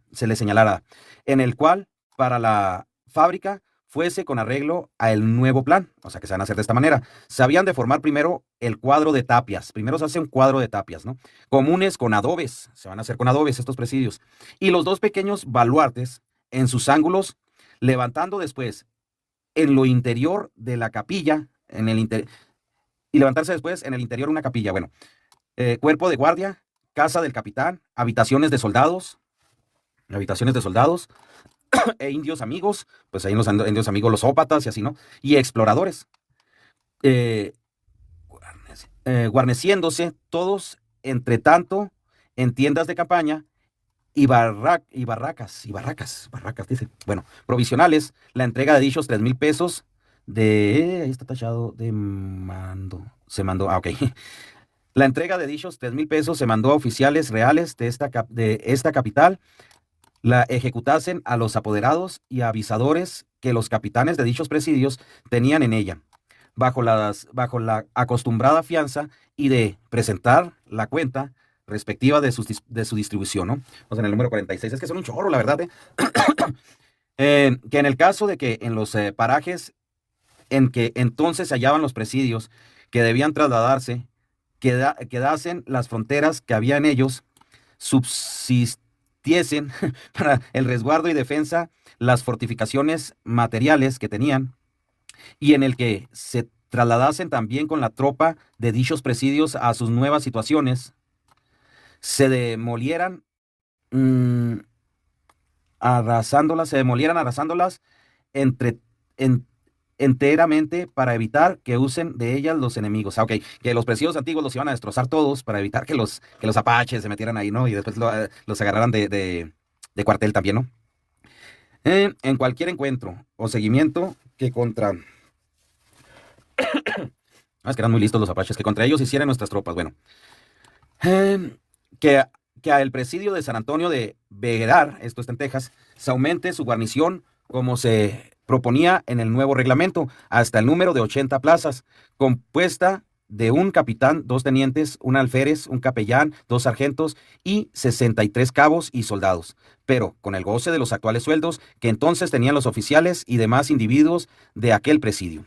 en el cual para la fábrica fuese con arreglo al nuevo plan, o sea que se van a hacer de esta manera. Se habían de formar primero el cuadro de tapias, primero se hace un cuadro de tapias, ¿no? Comunes con adobes, se van a hacer con adobes estos presidios, y los dos pequeños baluartes en sus ángulos, levantando después en lo interior de la capilla, y levantarse después en el interior de una capilla, bueno, cuerpo de guardia, casa del capitán, habitaciones de soldados e indios amigos, pues ahí en los indios amigos los ópatas y así, ¿no? Y exploradores, eh, guarneciéndose todos, entre tanto, en tiendas de campaña y barracas, dice. Bueno, provisionales, la entrega de dichos 3,000 pesos ahí está tachado de mando, se mandó, ok. La entrega de dichos 3,000 pesos se mandó a oficiales reales de esta capital, la ejecutasen a los apoderados y avisadores que los capitanes de dichos presidios tenían en ella, bajo la acostumbrada fianza y de presentar la cuenta respectiva de su distribución, ¿no? O sea, en el número 46, es que son un chorro, la verdad, ¿eh? Que en el caso de que en los parajes en que entonces se hallaban los presidios que debían trasladarse, quedasen las fronteras que había en ellos, subsistiesen para el resguardo y defensa las fortificaciones materiales que tenían, y en el que se trasladasen también con la tropa de dichos presidios a sus nuevas situaciones, se demolieran, mm, arrasándolas entre, en- enteramente para evitar que usen de ellas los enemigos. Ah, ok, que los presidios antiguos los iban a destrozar todos para evitar que los apaches se metieran ahí, ¿no? Y después los agarraran de cuartel también, ¿no? En cualquier encuentro o seguimiento que contra... es que eran muy listos los apaches, que contra ellos hicieran nuestras tropas. Bueno, eh, que, que a el presidio de San Antonio de Veguerar, esto está en Texas, se aumente su guarnición como se proponía en el nuevo reglamento, hasta el número de 80 plazas, compuesta de un capitán, dos tenientes, un alférez, un capellán, dos sargentos y 63 cabos y soldados, pero con el goce de los actuales sueldos que entonces tenían los oficiales y demás individuos de aquel presidio.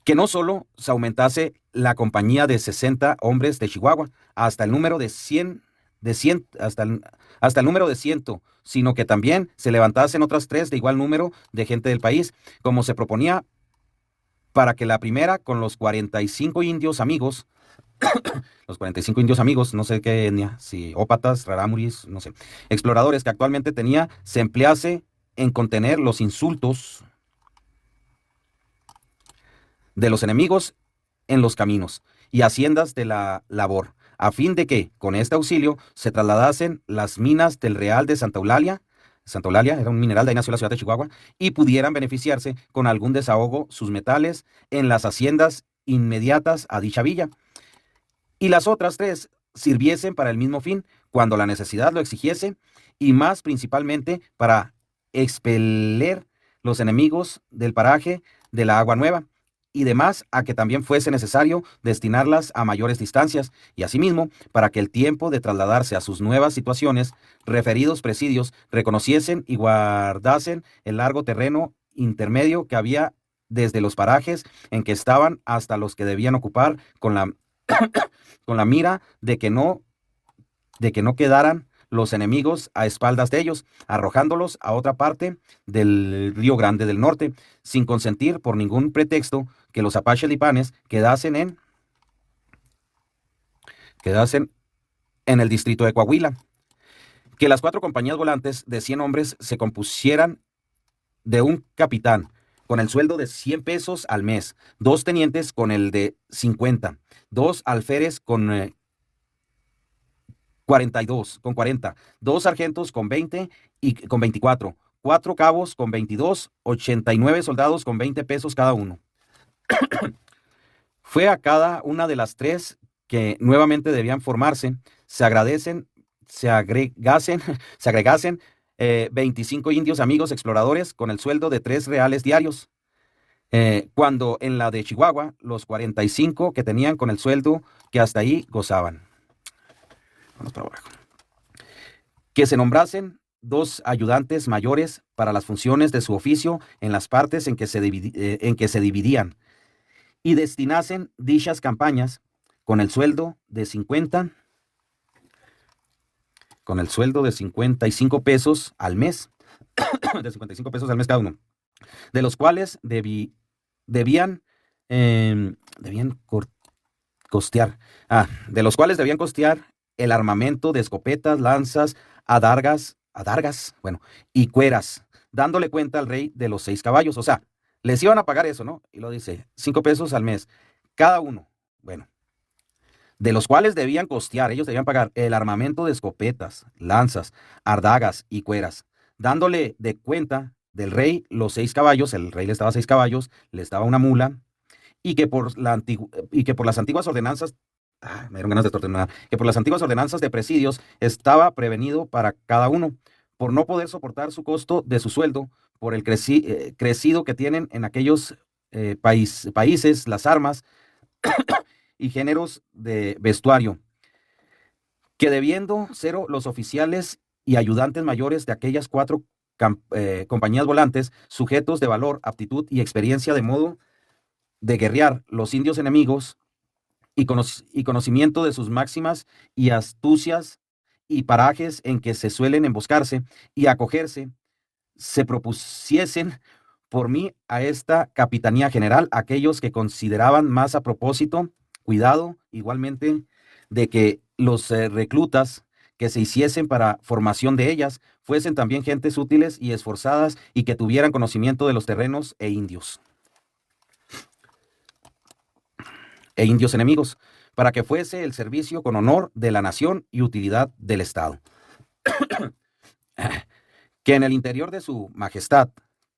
Que no solo se aumentase la compañía de 60 hombres de Chihuahua hasta el número hasta el número de 100, sino que también se levantasen otras tres de igual número de gente del país, como se proponía, para que la primera con los 45 indios amigos, no sé qué etnia, si ópatas, rarámuris, no sé, exploradores que actualmente tenía, se emplease en contener los insultos de los enemigos en los caminos y haciendas de la labor, a fin de que, con este auxilio, se trasladasen las minas del Real de Santa Eulalia era un mineral, de ahí nació la ciudad de Chihuahua, y pudieran beneficiarse con algún desahogo sus metales en las haciendas inmediatas a dicha villa. Y las otras tres sirviesen para el mismo fin, cuando la necesidad lo exigiese, y más principalmente para expeler los enemigos del paraje de la Agua Nueva, y demás a que también fuese necesario destinarlas a mayores distancias, y asimismo para que el tiempo de trasladarse a sus nuevas situaciones, referidos presidios reconociesen y guardasen el largo terreno intermedio que había desde los parajes en que estaban hasta los que debían ocupar con la mira de que no quedaran los enemigos a espaldas de ellos, arrojándolos a otra parte del Río Grande del Norte, sin consentir por ningún pretexto que los apaches lipanes quedasen en el distrito de Coahuila. Que las 4 compañías volantes de 100 hombres se compusieran de un capitán con el sueldo de 100 pesos al mes, 2 tenientes con el de 50, 2 alférez con 40, 2 sargentos con 20 y con 24, 4 cabos con 22, 89 soldados con 20 pesos cada uno. Fue a cada una de las 3 que nuevamente debían formarse, se agregasen 25 indios amigos exploradores con el sueldo de 3 reales diarios. Cuando en la de Chihuahua, los 45 que tenían con el sueldo que hasta ahí gozaban. Vamos para abajo. Que se nombrasen 2 ayudantes mayores para las funciones de su oficio en las partes en que se dividían, y destinasen dichas campañas con el sueldo de 55 pesos al mes, de 55 pesos al mes cada uno, de los cuales debían costear el armamento de escopetas, lanzas, adargas, bueno, y cueras, dándole cuenta al rey de los 6 caballos. O sea, les iban a pagar eso, ¿no? Y lo dice, 5 pesos al mes, cada uno. Bueno, de los cuales ellos debían pagar el armamento de escopetas, lanzas, adagas y cueras, dándole de cuenta del rey los 6 caballos, el rey les daba 6 caballos, les daba una mula, y que por las antiguas ordenanzas, me dieron ganas de torturar, que por las antiguas ordenanzas de presidios estaba prevenido para cada uno, por no poder soportar su costo de su sueldo, por el crecido que tienen en aquellos países las armas y géneros de vestuario, que debiendo ser los oficiales y ayudantes mayores de aquellas 4 compañías volantes, sujetos de valor, aptitud y experiencia de modo de guerrear los indios enemigos y conocimiento de sus máximas y astucias y parajes en que se suelen emboscarse y acogerse, se propusiesen por mí a esta capitanía general aquellos que consideraban más a propósito, cuidado igualmente de que los reclutas que se hiciesen para formación de ellas fuesen también gentes útiles y esforzadas y que tuvieran conocimiento de los terrenos e indios enemigos, para que fuese el servicio con honor de la nación y utilidad del Estado. Que en el interior de su majestad,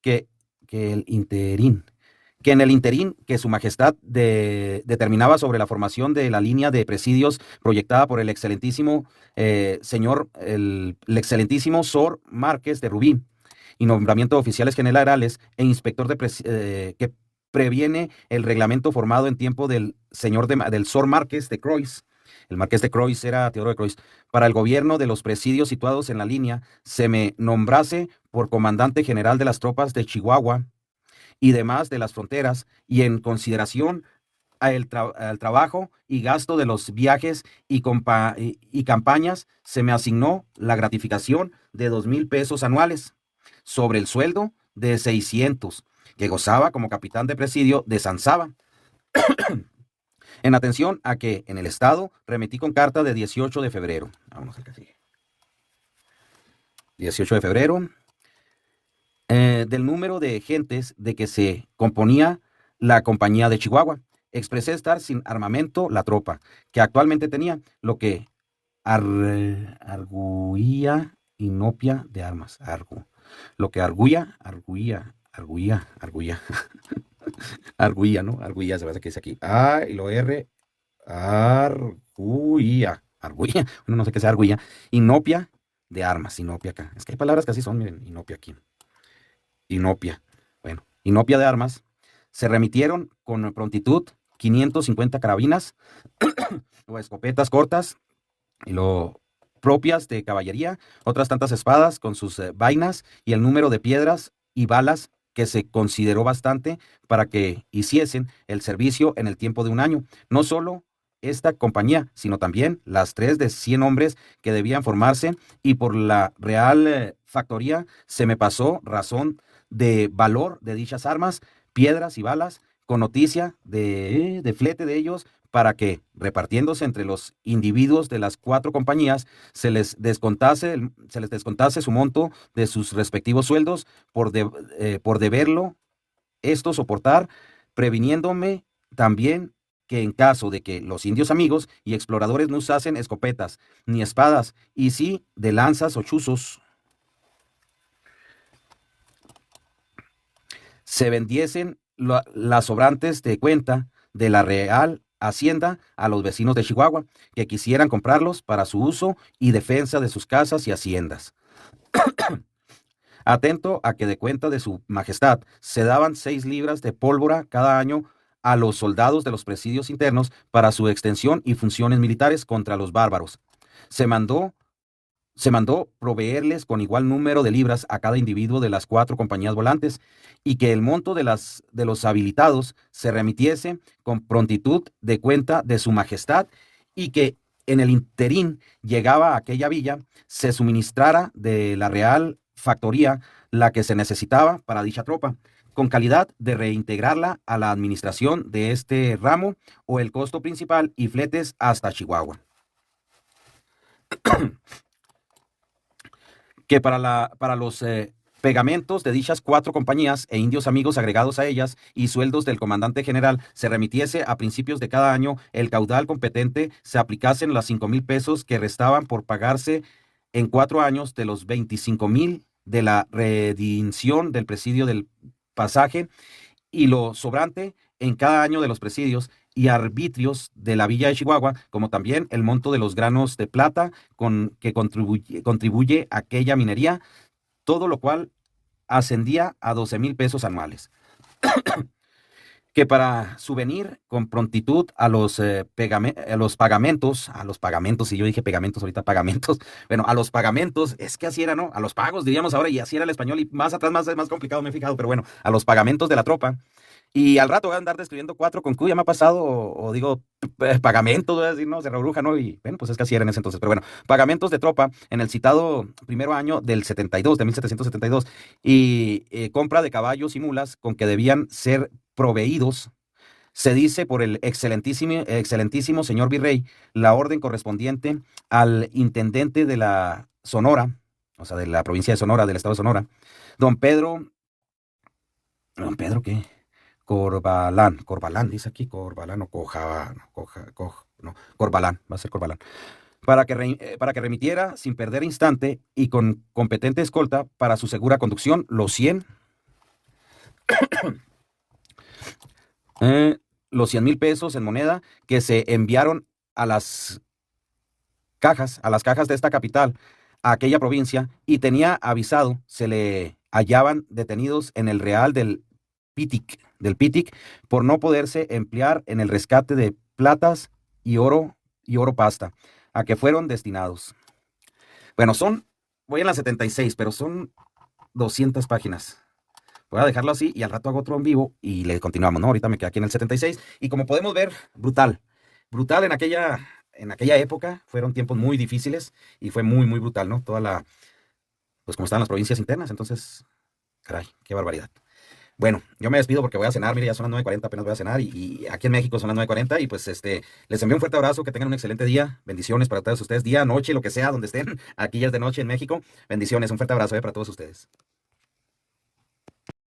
que en el interín que su majestad determinaba sobre la formación de la línea de presidios proyectada por el excelentísimo el excelentísimo Sor Márquez de Rubí, y nombramiento de oficiales generales e inspector que previene el reglamento formado en tiempo del del Sor Márquez de Croix. El Marqués de Croix era Teodoro de Croix. Para el gobierno de los presidios situados en la línea, se me nombrase por comandante general de las tropas de Chihuahua y demás de las fronteras, y en consideración al trabajo y gasto de los viajes y campañas, se me asignó la gratificación de 2,000 pesos anuales, sobre el sueldo de 600, que gozaba como capitán de presidio de San Saba. En atención a que en el estado remití con carta de 18 de febrero. Vámonos al que sigue. 18 de febrero. Del número de gentes de que se componía la compañía de Chihuahua, expresé estar sin armamento la tropa, que actualmente tenía, lo que arguía inopia de armas. Lo que arguía, ¿no? Arguía, se me hace que dice aquí. A y lo R, arguía. Bueno, no sé qué sea arguía. Inopia de armas, inopia acá. Es que hay palabras que así son, miren, inopia aquí. Inopia. Bueno, inopia de armas. Se remitieron con prontitud 550 carabinas o escopetas cortas y lo propias de caballería, otras tantas espadas con sus vainas y el número de piedras y balas que se consideró bastante para que hiciesen el servicio en el tiempo de un año. No solo esta compañía, sino también las 3 de 100 hombres que debían formarse, y por la real factoría se me pasó razón de valor de dichas armas, piedras y balas, con noticia de flete de ellos, para que, repartiéndose entre los individuos de las 4 compañías, se les descontase su monto de sus respectivos sueldos por deberlo esto soportar, previniéndome también que en caso de que los indios amigos y exploradores no usasen escopetas ni espadas, y sí de lanzas o chuzos, se vendiesen las sobrantes de cuenta de la Real Hacienda a los vecinos de Chihuahua que quisieran comprarlos para su uso y defensa de sus casas y haciendas. Atento a que de cuenta de su majestad se daban 6 libras de pólvora cada año a los soldados de los presidios internos para su extensión y funciones militares contra los bárbaros. Se mandó se mandó proveerles con igual número de libras a cada individuo de las 4 compañías volantes, y que el monto de los habilitados se remitiese con prontitud de cuenta de su majestad, y que en el interín llegaba a aquella villa, se suministrara de la real factoría la que se necesitaba para dicha tropa, con calidad de reintegrarla a la administración de este ramo o el costo principal y fletes hasta Chihuahua. Que para los pegamentos de dichas 4 compañías e indios amigos agregados a ellas y sueldos del comandante general se remitiese a principios de cada año el caudal competente, se aplicasen las 5,000 pesos que restaban por pagarse en 4 años de los 25,000 de la redinción del presidio del pasaje, y lo sobrante en cada año de los presidios y arbitrios de la villa de Chihuahua, como también el monto de los granos de plata con que contribuye aquella minería, todo lo cual ascendía a 12,000 pesos anuales. Que para subvenir con prontitud a los pagamentos, si yo dije pegamentos ahorita, pagamentos, bueno, a los pagamentos, es que así era, ¿no? A los pagos, diríamos ahora, y así era el español, y más atrás más complicado, me he fijado, pero bueno, a los pagamentos de la tropa. Y al rato voy a andar describiendo 4 con Q, ya me ha pasado, o digo, pagamentos, voy a decir, no, se rebruja, ¿no? Y bueno, pues es que así era en ese entonces. Pero bueno, pagamentos de tropa en el citado primero año del 72, de 1772, y compra de caballos y mulas con que debían ser proveídos, se dice por el excelentísimo señor virrey, la orden correspondiente al intendente de la Sonora, o sea, de la provincia de Sonora, del estado de Sonora, don Pedro, ¿don Pedro qué? Corbalán, dice aquí, Corbalán o no, Corbalán, va a ser Corbalán, para que remitiera sin perder instante y con competente escolta para su segura conducción los 100,000 pesos en moneda que se enviaron a las cajas de esta capital, a aquella provincia, y tenía avisado, se le hallaban detenidos en el real del Pitic, por no poderse emplear en el rescate de platas y oro pasta, a que fueron destinados. Bueno, voy en la 76, pero son 200 páginas. Voy a dejarlo así y al rato hago otro en vivo y le continuamos, ¿no? Ahorita me quedé aquí en el 76 y como podemos ver, brutal. Brutal en aquella época, fueron tiempos muy difíciles y fue muy, muy brutal, ¿no? Pues como estaban las provincias internas, entonces, caray, qué barbaridad. Bueno, yo me despido porque voy a cenar, mire, ya son las 9:40, apenas voy a cenar, y aquí en México son las 9:40, y pues les envío un fuerte abrazo, que tengan un excelente día, bendiciones para todos ustedes, día, noche, lo que sea, donde estén, aquí ya es de noche en México, bendiciones, un fuerte abrazo para todos ustedes.